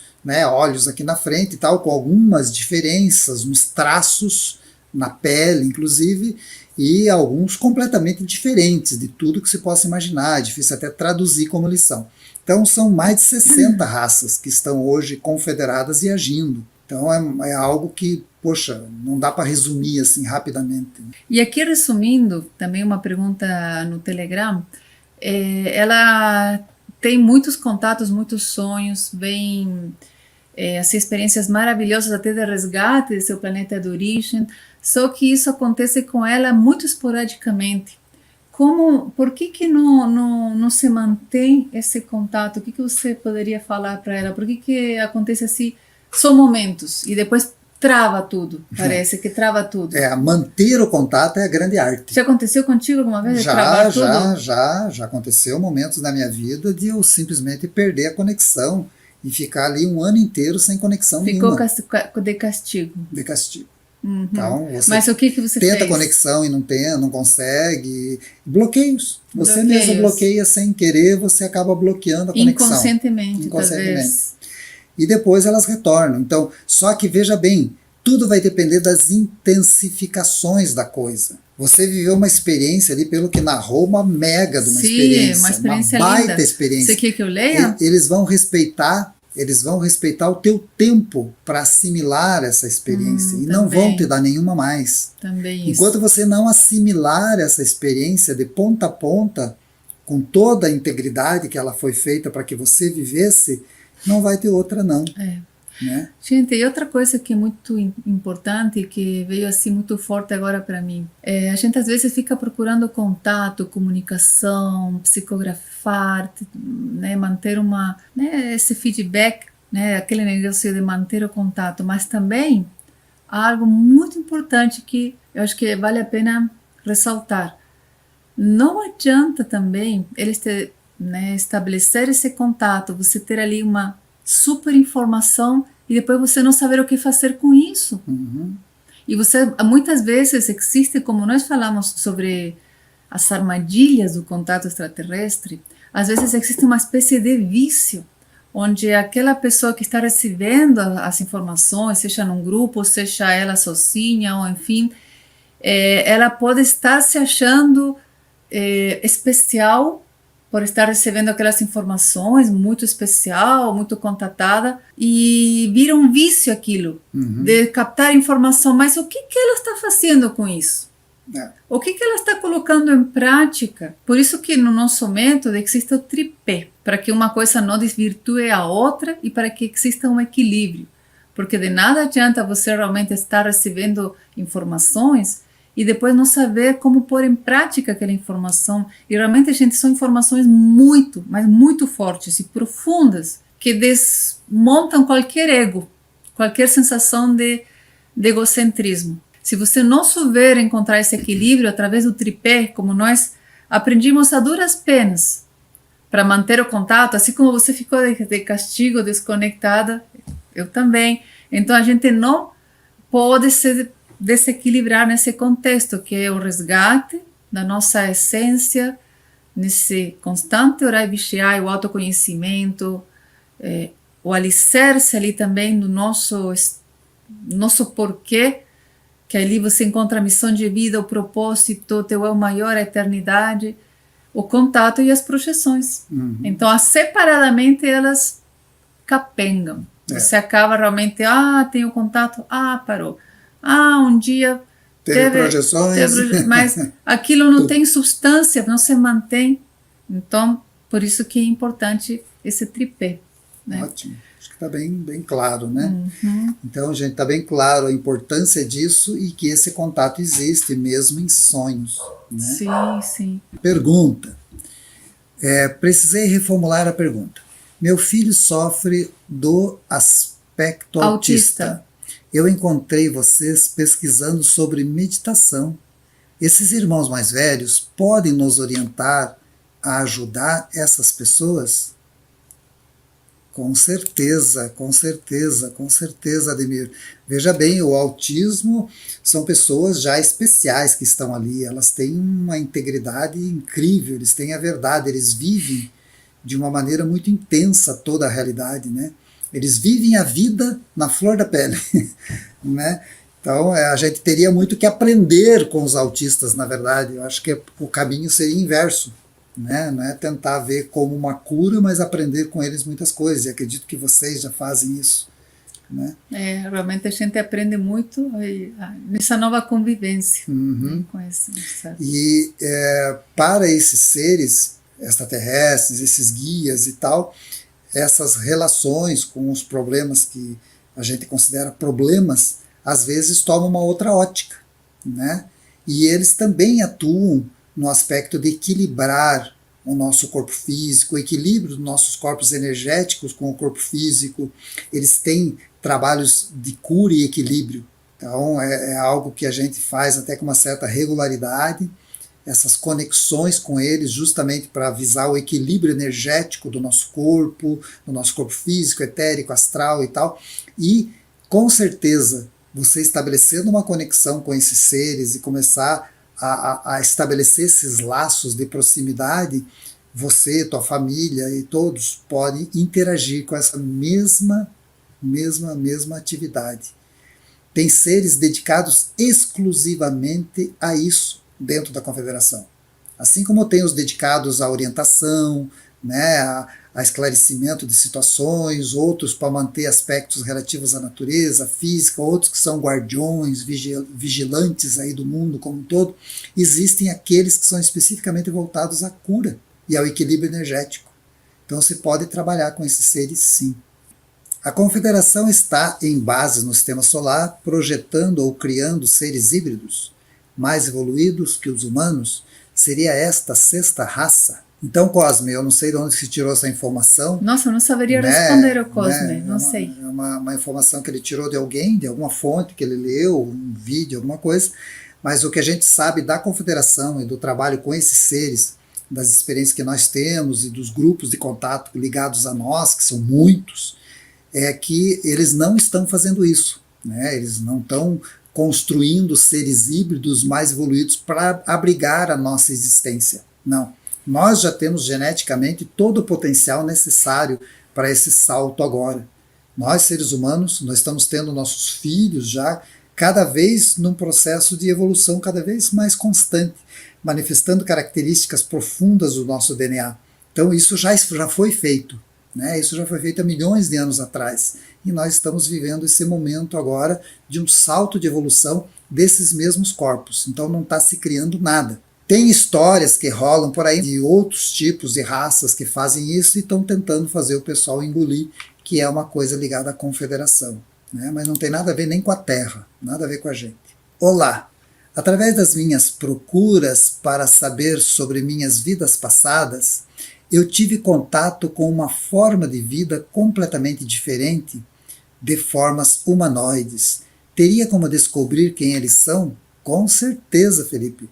olhos aqui na frente e tal, com algumas diferenças nos traços, na pele inclusive, e alguns completamente diferentes de tudo que se possa imaginar, é difícil até traduzir como eles são. Então são mais de 60 raças que estão hoje confederadas e agindo. Então é algo que, poxa, não dá para resumir assim rapidamente. E aqui resumindo, também uma pergunta no Telegram, ela tem muitos contatos, muitos sonhos, vem assim, experiências maravilhosas até de resgate de seu planeta de origem, só que isso acontece com ela muito esporadicamente. Por que não se mantém esse contato? O que você poderia falar para ela? Por que acontece assim, só momentos, e depois trava tudo, parece que trava tudo? Manter o contato é a grande arte. Já aconteceu contigo alguma vez? Já aconteceu momentos na minha vida de eu simplesmente perder a conexão e ficar ali um ano inteiro sem conexão nenhuma. Ficou de castigo. De castigo. Uhum. Então, mas o que você tenta fez? Conexão e não consegue. Bloqueios. Você mesmo bloqueia sem querer, você acaba bloqueando a conexão. Inconscientemente. Talvez. E depois elas retornam. Então, só que veja bem, tudo vai depender das intensificações da coisa. Você viveu uma experiência ali, pelo que narrou, uma mega de uma experiência, uma baita linda. experiência. Você quer que eu leia? Eles vão respeitar o teu tempo para assimilar essa experiência e não vão te dar nenhuma mais. Também Enquanto você não assimilar essa experiência de ponta a ponta, com toda a integridade que ela foi feita para que você vivesse, não vai ter outra não. Né? Gente, e outra coisa que é muito importante, que veio assim muito forte agora para mim, a gente às vezes fica procurando contato, comunicação, psicografar, né, manter esse feedback, né, aquele negócio de manter o contato, mas também há algo muito importante que eu acho que vale a pena ressaltar. Não adianta também eles estabelecer esse contato, você ter ali uma super informação e depois você não saber o que fazer com isso. Uhum. E muitas vezes existe, como nós falamos sobre as armadilhas do contato extraterrestre, às vezes existe uma espécie de vício, onde aquela pessoa que está recebendo as informações, seja num grupo, seja ela sozinha, ou enfim, ela pode estar se achando especial por estar recebendo aquelas informações muito especial, muito contatada, e vira um vício aquilo, de captar informação. Mas o que ela está fazendo com isso? O que ela está colocando em prática? Por isso que no nosso método existe o tripé, para que uma coisa não desvirtue a outra e para que exista um equilíbrio. Porque de nada adianta você realmente estar recebendo informações e depois não saber como pôr em prática aquela informação. E realmente, gente, são informações muito, mas muito fortes e profundas, que desmontam qualquer ego, qualquer sensação de egocentrismo. Se você não souber encontrar esse equilíbrio através do tripé, como nós aprendimos a duras penas, para manter o contato, assim como você ficou de castigo, desconectada, eu também. Então a gente não pode se desequilibrar nesse contexto, que é o resgate da nossa essência, nesse constante orar e vigiar, o autoconhecimento, o alicerce ali também do nosso porquê, que ali você encontra a missão de vida, o propósito, teu eu maior, a eternidade, o contato e as projeções. Então, separadamente, elas capengam. Você acaba realmente, tem o contato, parou. Um dia teve projeções. Mas aquilo não tem substância, não se mantém. Então, por isso que é importante esse tripé. Né? Ótimo. Acho que está bem claro, né? Então, gente, está bem claro a importância disso e que esse contato existe mesmo em sonhos. Né? Sim. Pergunta. Precisei reformular a pergunta. Meu filho sofre do aspecto autista. Eu encontrei vocês pesquisando sobre meditação. Esses irmãos mais velhos podem nos orientar a ajudar essas pessoas? Com certeza, Ademir. Veja bem, o autismo são pessoas já especiais que estão ali, elas têm uma integridade incrível, eles têm a verdade, eles vivem de uma maneira muito intensa toda a realidade, né? Eles vivem a vida na flor da pele, né? Então a gente teria muito que aprender com os autistas, na verdade. Eu acho que o caminho seria inverso. Né? Não é tentar ver como uma cura, mas aprender com eles muitas coisas, e acredito que vocês já fazem isso. Né? Realmente a gente aprende muito nessa nova convivência. Né? Com esse, e para esses seres extraterrestres, esses guias e tal, essas relações com os problemas que a gente considera problemas, às vezes tomam uma outra ótica. Né? E eles também atuam no aspecto de equilibrar o nosso corpo físico, o equilíbrio dos nossos corpos energéticos com o corpo físico. Eles têm trabalhos de cura e equilíbrio. Então é algo que a gente faz até com uma certa regularidade, essas conexões com eles justamente para visar o equilíbrio energético do nosso corpo físico, etérico, astral e tal. E com certeza você estabelecendo uma conexão com esses seres e começar a estabelecer esses laços de proximidade, você, tua família e todos podem interagir com essa mesma atividade. Tem seres dedicados exclusivamente a isso dentro da Confederação. Assim como tem os dedicados à orientação, né, a esclarecimento de situações, outros para manter aspectos relativos à natureza, física, outros que são guardiões, vigilantes aí do mundo como um todo. Existem aqueles que são especificamente voltados à cura e ao equilíbrio energético. Então se pode trabalhar com esses seres, sim. A Confederação está em base no Sistema Solar, projetando ou criando seres híbridos, mais evoluídos que os humanos. Seria esta a sexta raça? Então, Cosme, eu não sei de onde se tirou essa informação. Nossa, eu não saberia responder, Cosme, não sei. É uma informação que ele tirou de alguém, de alguma fonte que ele leu, um vídeo, alguma coisa, mas o que a gente sabe da Confederação e do trabalho com esses seres, das experiências que nós temos e dos grupos de contato ligados a nós, que são muitos, é que eles não estão fazendo isso, né? Eles não estão construindo seres híbridos mais evoluídos para abrigar a nossa existência, não. Nós já temos geneticamente todo o potencial necessário para esse salto agora. Nós, seres humanos, nós estamos tendo nossos filhos já cada vez num processo de evolução cada vez mais constante, manifestando características profundas do nosso DNA. Então isso já foi feito, né? Isso já foi feito há milhões de anos atrás. E nós estamos vivendo esse momento agora de um salto de evolução desses mesmos corpos. Então não está se criando nada. Tem histórias que rolam por aí de outros tipos de raças que fazem isso e estão tentando fazer o pessoal engolir, que é uma coisa ligada à confederação, né? Mas não tem nada a ver nem com a Terra, nada a ver com a gente. Olá! Através das minhas procuras para saber sobre minhas vidas passadas, eu tive contato com uma forma de vida completamente diferente, de formas humanoides. Teria como descobrir quem eles são? Com certeza, Felipe.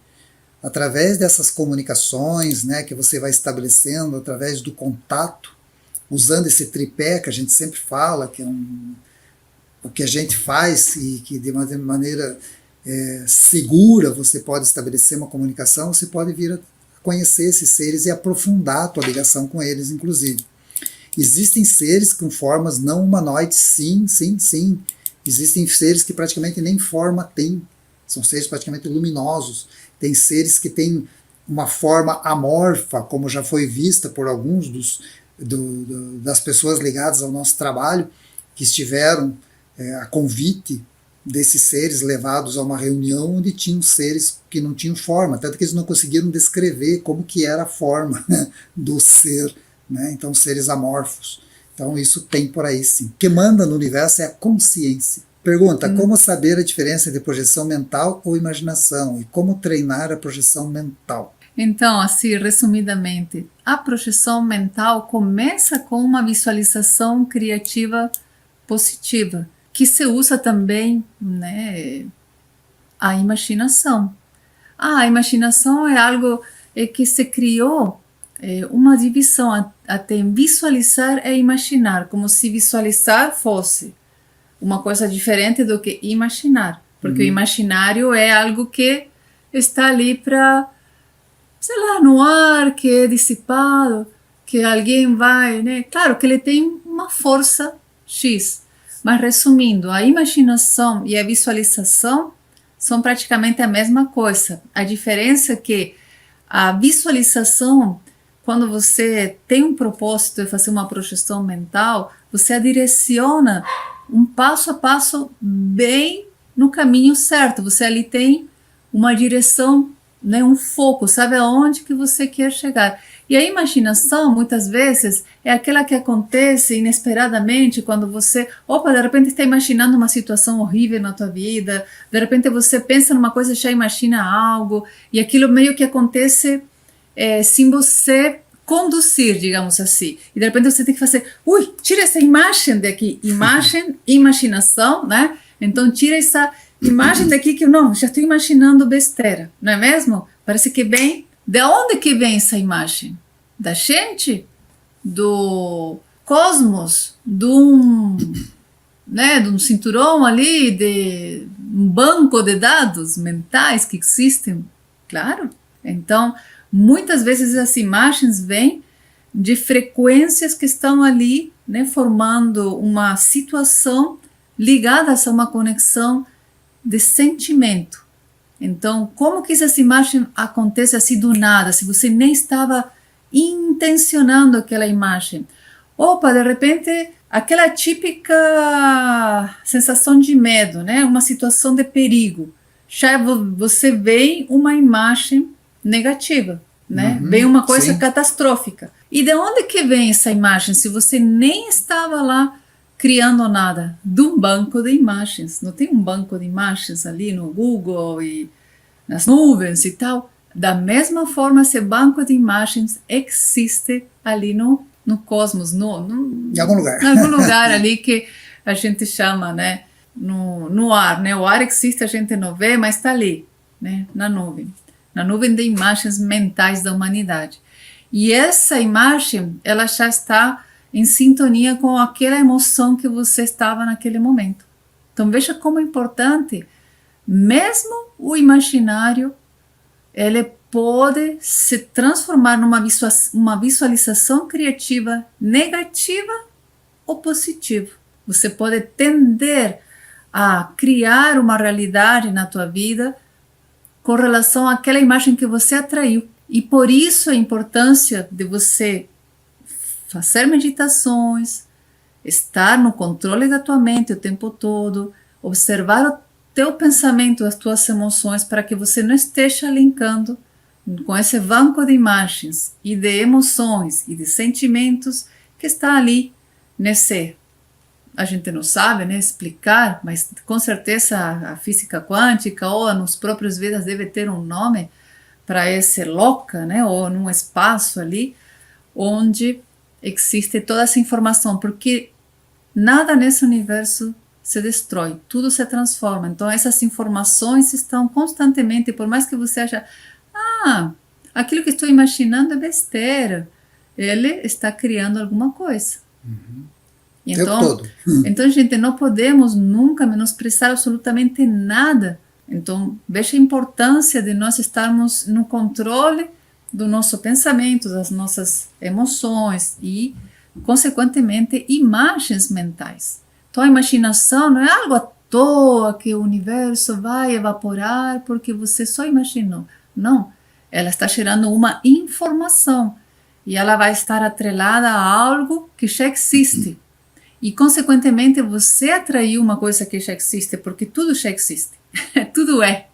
Através dessas comunicações, né, que você vai estabelecendo, através do contato, usando esse tripé que a gente sempre fala, que é o que a gente faz e que de maneira segura você pode estabelecer uma comunicação, você pode vir a conhecer esses seres e aprofundar a tua ligação com eles, inclusive. Existem seres com formas não humanoides, sim. Existem seres que praticamente nem forma têm, são seres praticamente luminosos. Tem seres que têm uma forma amorfa, como já foi vista por alguns das pessoas ligadas ao nosso trabalho, que estiveram a convite desses seres levados a uma reunião onde tinham seres que não tinham forma, tanto que eles não conseguiram descrever como que era a forma, né, do ser, né? Então seres amorfos. Então isso tem por aí sim. O que manda no universo é a consciência. Pergunta, como saber a diferença entre projeção mental ou imaginação e como treinar a projeção mental? Então, assim, resumidamente, a projeção mental começa com uma visualização criativa positiva, que se usa também, né, a imaginação. A imaginação é algo que se criou uma divisão até em visualizar e imaginar, como se visualizar fosse uma coisa diferente do que imaginar, porque o imaginário é algo que está ali para, sei lá, no ar, que é dissipado, que alguém vai, né? Claro que ele tem uma força X, mas resumindo, a imaginação e a visualização são praticamente a mesma coisa. A diferença é que a visualização, quando você tem um propósito de fazer uma projeção mental, você a direciona um passo a passo bem no caminho certo. Você ali tem uma direção, né, um foco, sabe aonde que você quer chegar. E a imaginação, muitas vezes, é aquela que acontece inesperadamente quando você, de repente está imaginando uma situação horrível na tua vida, de repente você pensa numa coisa e já imagina algo, e aquilo meio que acontece sem você conduzir, digamos assim. E de repente você tem que fazer, tira essa imagem daqui, imaginação, né? Então tira essa imagem daqui que eu não, já estou imaginando besteira, não é mesmo? Parece que vem, de onde que vem essa imagem? Da gente? Do cosmos? De um cinturão ali, de um banco de dados mentais que existem? Claro. Então, muitas vezes as imagens vêm de frequências que estão ali, né, formando uma situação ligada a uma conexão de sentimento. Então, como que essa imagem acontece assim do nada, se você nem estava intencionando aquela imagem? De repente, aquela típica sensação de medo, né, uma situação de perigo. Já você vê uma imagem negativa, né? Vem uma coisa catastrófica. E de onde que vem essa imagem se você nem estava lá criando nada? De um banco de imagens. Não tem um banco de imagens ali no Google e nas nuvens e tal? Da mesma forma, esse banco de imagens existe ali no cosmos, em algum lugar. Em algum lugar ali que a gente chama, né, no ar, né? O ar existe, a gente não vê, mas está ali, né, na nuvem de imagens mentais da humanidade. E essa imagem, ela já está em sintonia com aquela emoção que você estava naquele momento. Então veja como é importante, mesmo o imaginário, ele pode se transformar numa visualização criativa negativa ou positiva. Você pode tender a criar uma realidade na tua vida com relação àquela imagem que você atraiu. E por isso a importância de você fazer meditações, estar no controle da tua mente o tempo todo, observar o teu pensamento, as tuas emoções, para que você não esteja linkando com esse banco de imagens e de emoções e de sentimentos que está ali nesse, a gente não sabe, né, explicar, mas com certeza a física quântica ou nos próprios Vedas deve ter um nome para esse loca, né, ou num espaço ali onde existe toda essa informação, porque nada nesse universo se destrói, tudo se transforma. Então essas informações estão constantemente, por mais que você ache, aquilo que estou imaginando é besteira, ele está criando alguma coisa. Então, gente, não podemos nunca menosprezar absolutamente nada. Então, veja a importância de nós estarmos no controle do nosso pensamento, das nossas emoções e, consequentemente, imagens mentais. Então, a imaginação não é algo à toa que o universo vai evaporar porque você só imaginou. Não, ela está gerando uma informação e ela vai estar atrelada a algo que já existe. E, consequentemente, você atraiu uma coisa que já existe, porque tudo já existe. Tudo é.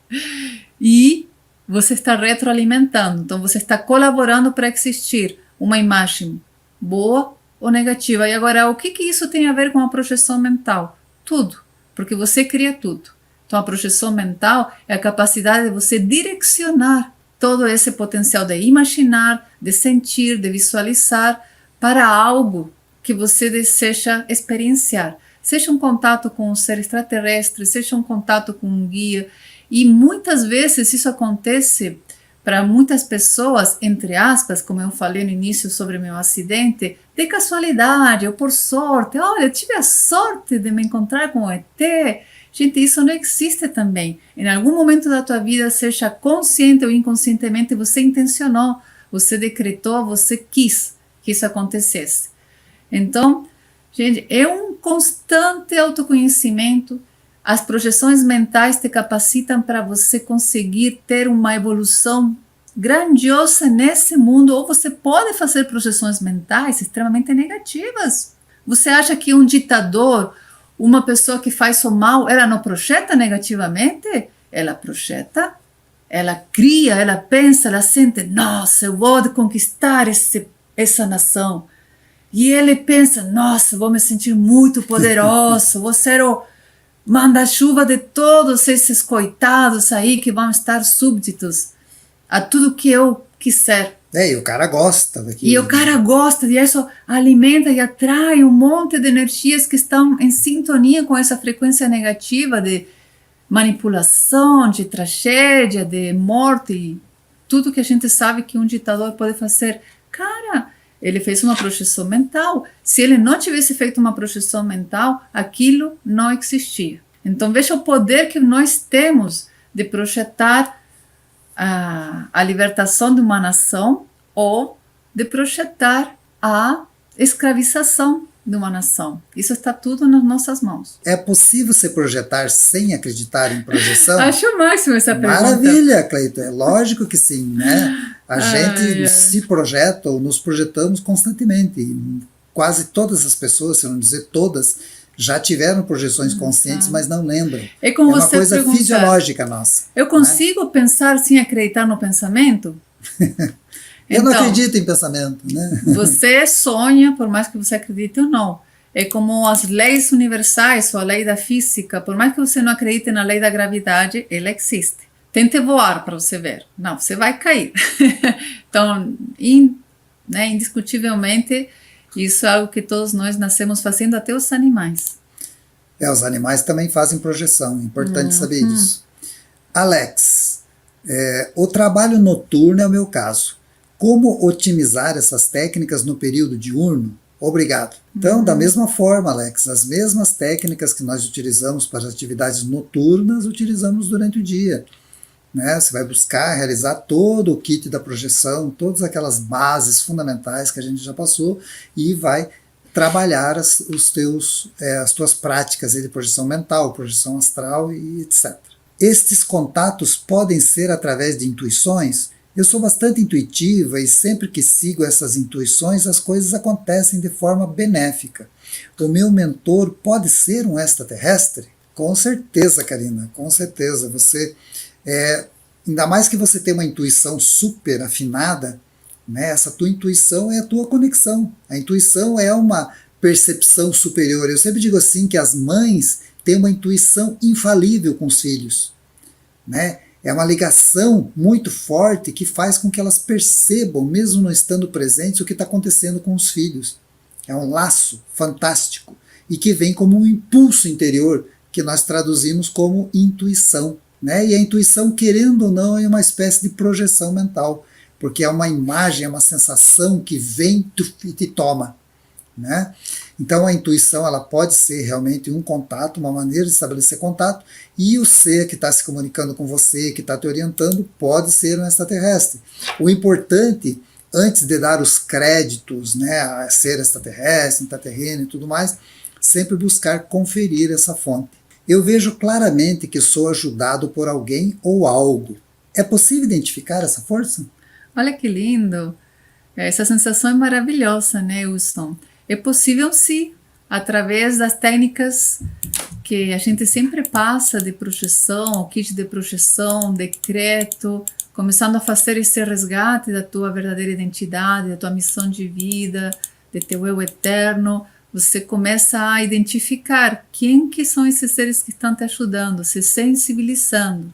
E você está retroalimentando. Então, você está colaborando para existir uma imagem boa ou negativa. E agora, o que isso tem a ver com a projeção mental? Tudo. Porque você cria tudo. Então, a projeção mental é a capacidade de você direcionar todo esse potencial de imaginar, de sentir, de visualizar para algo que você deseja experienciar. Seja um contato com um ser extraterrestre, seja um contato com um guia. E muitas vezes isso acontece para muitas pessoas, entre aspas, como eu falei no início sobre meu acidente, de casualidade ou por sorte. Olha, eu tive a sorte de me encontrar com o ET. Gente, isso não existe também. Em algum momento da tua vida, seja consciente ou inconscientemente, você intencionou, você decretou, você quis que isso acontecesse. Então, gente, é um constante autoconhecimento. As projeções mentais te capacitam para você conseguir ter uma evolução grandiosa nesse mundo. Ou você pode fazer projeções mentais extremamente negativas. Você acha que um ditador, uma pessoa que faz o mal, ela não projeta negativamente? Ela projeta, ela cria, ela pensa, ela sente, nossa, eu vou conquistar essa nação. E ele pensa, nossa, vou me sentir muito poderoso, vou ser o manda-chuva de todos esses coitados aí que vão estar súbditos a tudo que eu quiser. E o cara gosta daquilo. E o cara gosta, e isso alimenta e atrai um monte de energias que estão em sintonia com essa frequência negativa de manipulação, de tragédia, de morte, tudo que a gente sabe que um ditador pode fazer. Cara, ele fez uma projeção mental. Se ele não tivesse feito uma projeção mental, aquilo não existia. Então veja o poder que nós temos de projetar a libertação de uma nação ou de projetar a escravização de uma nação. Isso está tudo nas nossas mãos. É possível se projetar sem acreditar em projeção? Acho o máximo essa pergunta. Maravilha, Cleiton. É lógico que sim, né? A gente se projeta ou nos projetamos constantemente. E quase todas as pessoas, se não dizer todas, já tiveram projeções conscientes, mas não lembram. É como uma coisa fisiológica nossa. Eu consigo pensar sem acreditar no pensamento? Eu não acredito em pensamento, né? Você sonha, por mais que você acredite ou não. É como as leis universais ou a lei da física. Por mais que você não acredite na lei da gravidade, ela existe. Tente voar para você ver. Não, você vai cair. Então, indiscutivelmente, isso é algo que todos nós nascemos fazendo, até os animais. Os animais também fazem projeção. É importante saber disso. Alex, o trabalho noturno é o meu caso. Como otimizar essas técnicas no período diurno? Obrigado. Então, da mesma forma, Alex, as mesmas técnicas que nós utilizamos para atividades noturnas, utilizamos durante o dia. Né? Você vai buscar realizar todo o kit da projeção, todas aquelas bases fundamentais que a gente já passou e vai trabalhar as tuas práticas de projeção mental, projeção astral e etc. Estes contatos podem ser através de intuições? Eu sou bastante intuitiva e sempre que sigo essas intuições, as coisas acontecem de forma benéfica. O meu mentor pode ser um extraterrestre? Com certeza, Karina, com certeza. Você, ainda mais que você tem uma intuição super afinada, né? Essa tua intuição é a tua conexão. A intuição é uma percepção superior. Eu sempre digo assim que as mães têm uma intuição infalível com os filhos, né? É uma ligação muito forte que faz com que elas percebam, mesmo não estando presentes, o que está acontecendo com os filhos. É um laço fantástico e que vem como um impulso interior que nós traduzimos como intuição, né? E a intuição, querendo ou não, é uma espécie de projeção mental, porque é uma imagem, é uma sensação que vem e te toma, né? Então a intuição, ela pode ser realmente um contato, uma maneira de estabelecer contato, e o ser que está se comunicando com você, que está te orientando, pode ser um extraterrestre. O importante, antes de dar os créditos, né, a ser extraterrestre, intraterreno e tudo mais, sempre buscar conferir essa fonte. Eu vejo claramente que sou ajudado por alguém ou algo. É possível identificar essa força? Olha que lindo! Essa sensação é maravilhosa, né, Wilson? É possível sim, através das técnicas que a gente sempre passa de projeção, o kit de projeção, decreto, começando a fazer esse resgate da tua verdadeira identidade, da tua missão de vida, de teu eu eterno. Você começa a identificar quem que são esses seres que estão te ajudando, se sensibilizando.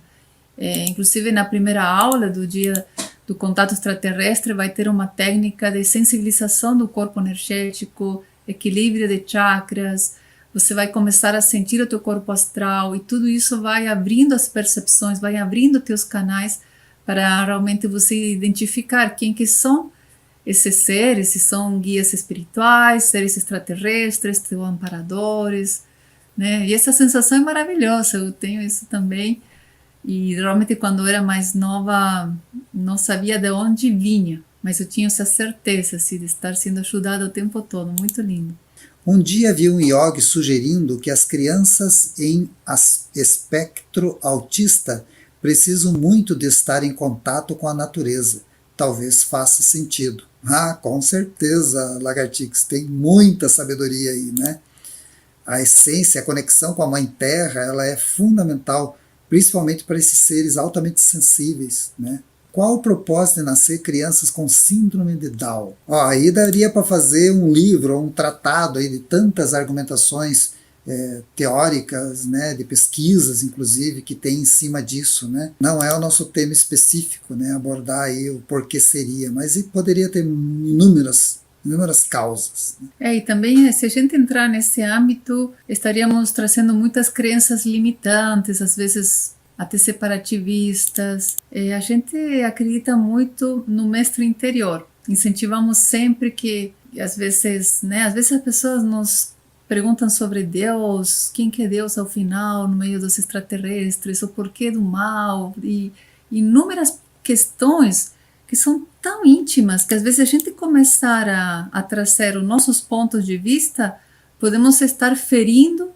Inclusive na primeira aula do dia do contato extraterrestre vai ter uma técnica de sensibilização do corpo energético, equilíbrio de chakras, você vai começar a sentir o teu corpo astral e tudo isso vai abrindo as percepções, vai abrindo teus canais para realmente você identificar quem que são esses seres, se são guias espirituais, seres extraterrestres, teus amparadores, né? E essa sensação é maravilhosa, eu tenho isso também. E realmente quando eu era mais nova não sabia de onde vinha, mas eu tinha essa certeza assim, de estar sendo ajudada o tempo todo, muito lindo. Um dia vi um yogi sugerindo que as crianças em espectro autista precisam muito de estar em contato com a natureza. Talvez faça sentido. Ah, com certeza, Lagartix, tem muita sabedoria aí, né? A essência, a conexão com a Mãe Terra, ela é fundamental, principalmente para esses seres altamente sensíveis, né? Qual o propósito de nascer crianças com síndrome de Down? Aí daria para fazer um livro, um tratado aí de tantas argumentações teóricas, né, de pesquisas, inclusive, que tem em cima disso, né? Não é o nosso tema específico, né, abordar aí o porquê seria, mas poderia ter inúmeras causas. Né? E também, se a gente entrar nesse âmbito, estaríamos trazendo muitas crenças limitantes, às vezes até separativistas. A gente acredita muito no mestre interior. Incentivamos sempre que, às vezes as pessoas nos perguntam sobre Deus, quem que é Deus ao final, no meio dos extraterrestres, o porquê do mal, e inúmeras questões que são tão íntimas que às vezes a gente começar a trazer os nossos pontos de vista, podemos estar ferindo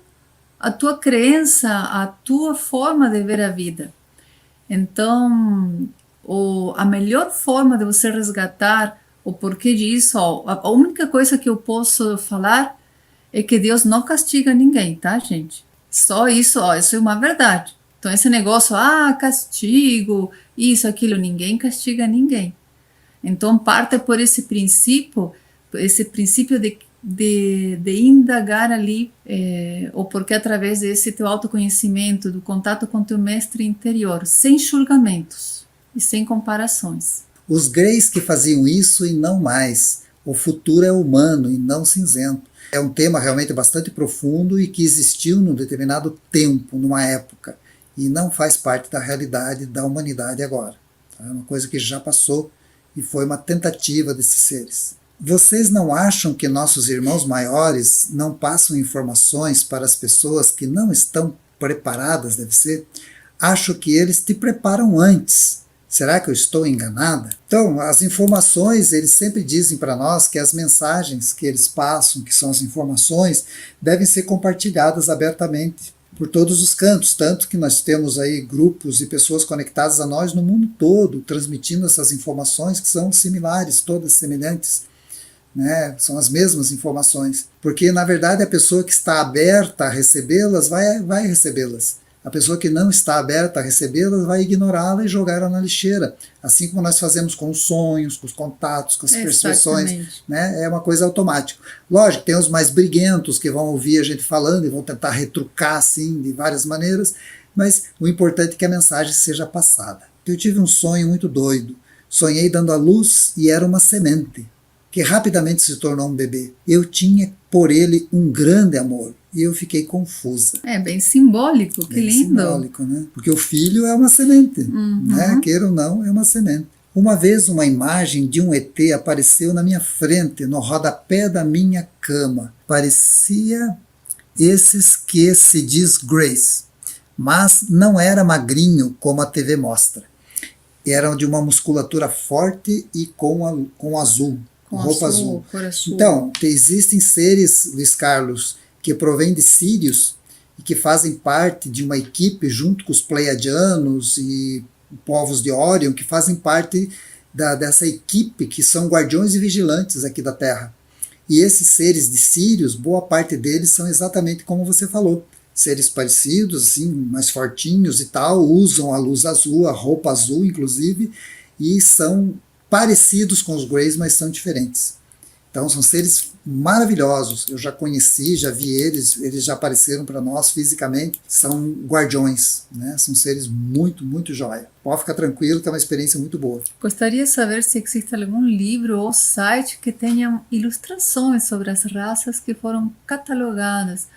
a tua crença, a tua forma de ver a vida. Então, a melhor forma de você resgatar o porquê disso, a única coisa que eu posso falar é que Deus não castiga ninguém, tá, gente? Só isso, isso é uma verdade. Então, esse negócio, castigo, isso, aquilo, ninguém castiga ninguém. Então, parte por esse princípio de indagar ali o porquê através desse teu autoconhecimento, do contato com teu mestre interior, sem julgamentos e sem comparações. Os greys que faziam isso e não mais. O futuro é humano e não cinzento. É um tema realmente bastante profundo e que existiu num determinado tempo, numa época, e não faz parte da realidade da humanidade agora. É uma coisa que já passou e foi uma tentativa desses seres. Vocês não acham que nossos irmãos maiores não passam informações para as pessoas que não estão preparadas, deve ser? Acho que eles te preparam antes. Será que eu estou enganada? Então, as informações, eles sempre dizem para nós que as mensagens que eles passam, que são as informações, devem ser compartilhadas abertamente. por todos os cantos, tanto que nós temos aí grupos e pessoas conectadas a nós no mundo todo, transmitindo essas informações que são similares, todas semelhantes, né? São as mesmas informações, porque na verdade a pessoa que está aberta a recebê-las vai recebê-las. A pessoa que não está aberta a recebê-las vai ignorá-la e jogá-la na lixeira, assim como nós fazemos com os sonhos, com os contatos, com as percepções, né? É uma coisa automática. Lógico, tem os mais briguentos que vão ouvir a gente falando e vão tentar retrucar assim de várias maneiras, mas o importante é que a mensagem seja passada. Eu tive um sonho muito doido. Sonhei dando à luz e era uma semente, que rapidamente se tornou um bebê. Eu tinha por ele um grande amor. E eu fiquei confusa. É bem simbólico, que bem lindo. Simbólico, né? Porque o filho é uma semente, né? Queira ou não, é uma semente. Uma vez uma imagem de um ET apareceu na minha frente, no rodapé da minha cama. Parecia esses que se diz Grace, mas não era magrinho como a TV mostra. Era de uma musculatura forte e com azul, com roupa azul. Cor azul. Então, existem seres, Luiz Carlos, que provém de Sírios e que fazem parte de uma equipe junto com os Pleiadianos e povos de Órion, que fazem parte dessa equipe que são guardiões e vigilantes aqui da Terra. E esses seres de Sírios, boa parte deles são exatamente como você falou, seres parecidos, assim, mais fortinhos e tal, usam a luz azul, a roupa azul inclusive, e são parecidos com os Greys, mas são diferentes. Então são seres maravilhosos, eu já conheci, já vi eles já apareceram para nós fisicamente, são guardiões, né? São seres muito, muito jóia. Pode ficar tranquilo que é uma experiência muito boa. Gostaria de saber se existe algum livro ou site que tenha ilustrações sobre as raças que foram catalogadas.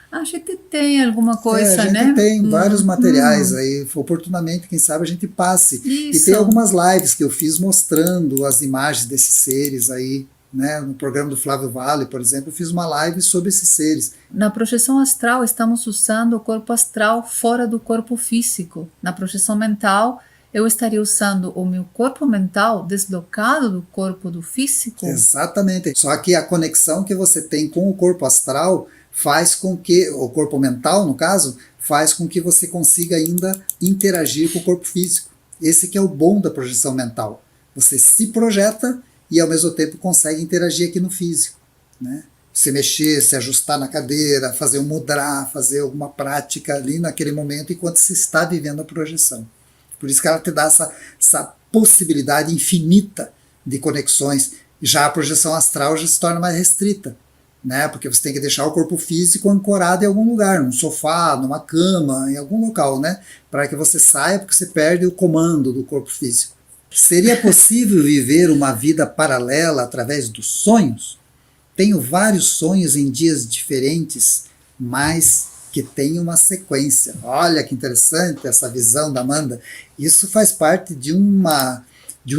A gente tem alguma coisa, a gente né? tem vários materiais aí, oportunamente, quem sabe a gente passe. Isso. E tem algumas lives que eu fiz mostrando as imagens desses seres aí, né? No programa do Flávio Vale, por exemplo, eu fiz uma live sobre esses seres. Na projeção astral, estamos usando o corpo astral fora do corpo físico. Na projeção mental, eu estaria usando o meu corpo mental deslocado do corpo do físico? Exatamente. Só que a conexão que você tem com o corpo astral faz com que, o corpo mental, no caso, faz com que você consiga ainda interagir com o corpo físico. Esse que é o bom da projeção mental. Você se projeta e ao mesmo tempo consegue interagir aqui no físico, né? Se mexer, se ajustar na cadeira, fazer um mudra, fazer alguma prática ali naquele momento enquanto você está vivendo a projeção. Por isso que ela te dá essa possibilidade infinita de conexões. Já a projeção astral já se torna mais restrita, né? Porque você tem que deixar o corpo físico ancorado em algum lugar, num sofá, numa cama, em algum local, né? Para que você saia, porque você perde o comando do corpo físico. Seria possível viver uma vida paralela através dos sonhos? Tenho vários sonhos em dias diferentes, mas que tem uma sequência. Olha que interessante essa visão da Amanda. Isso faz parte de um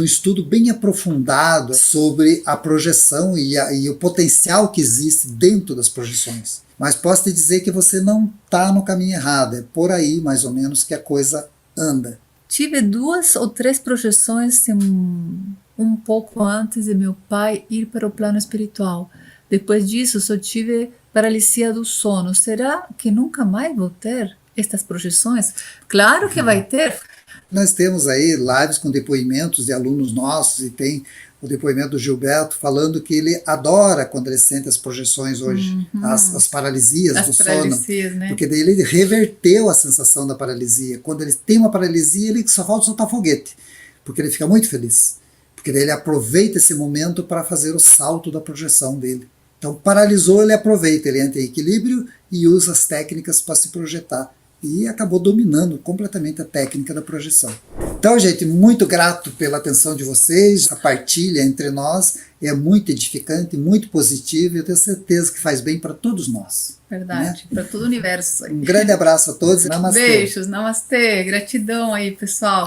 estudo bem aprofundado sobre a projeção e o potencial que existe dentro das projeções. Mas posso te dizer que você não está no caminho errado, é por aí mais ou menos que a coisa anda. Tive 2 ou 3 projeções um pouco antes de meu pai ir para o plano espiritual. Depois disso, só tive paralisia do sono. Será que nunca mais vou ter estas projeções? Claro que vai ter. Nós temos aí lives com depoimentos de alunos nossos e tem o depoimento do Gilberto falando que ele adora quando ele sente as projeções hoje, as paralisias do sono, né? Porque daí ele reverteu a sensação da paralisia. Quando ele tem uma paralisia, ele só falta soltar foguete, porque ele fica muito feliz, porque daí ele aproveita esse momento para fazer o salto da projeção dele. Então paralisou, ele aproveita, ele entra em equilíbrio e usa as técnicas para se projetar. E acabou dominando completamente a técnica da projeção. Então, gente, muito grato pela atenção de vocês. A partilha entre nós é muito edificante, muito positiva e eu tenho certeza que faz bem para todos nós. Verdade, né? Para todo o universo. Um grande abraço a todos. Namastê. Beijos, namastê, gratidão aí, pessoal.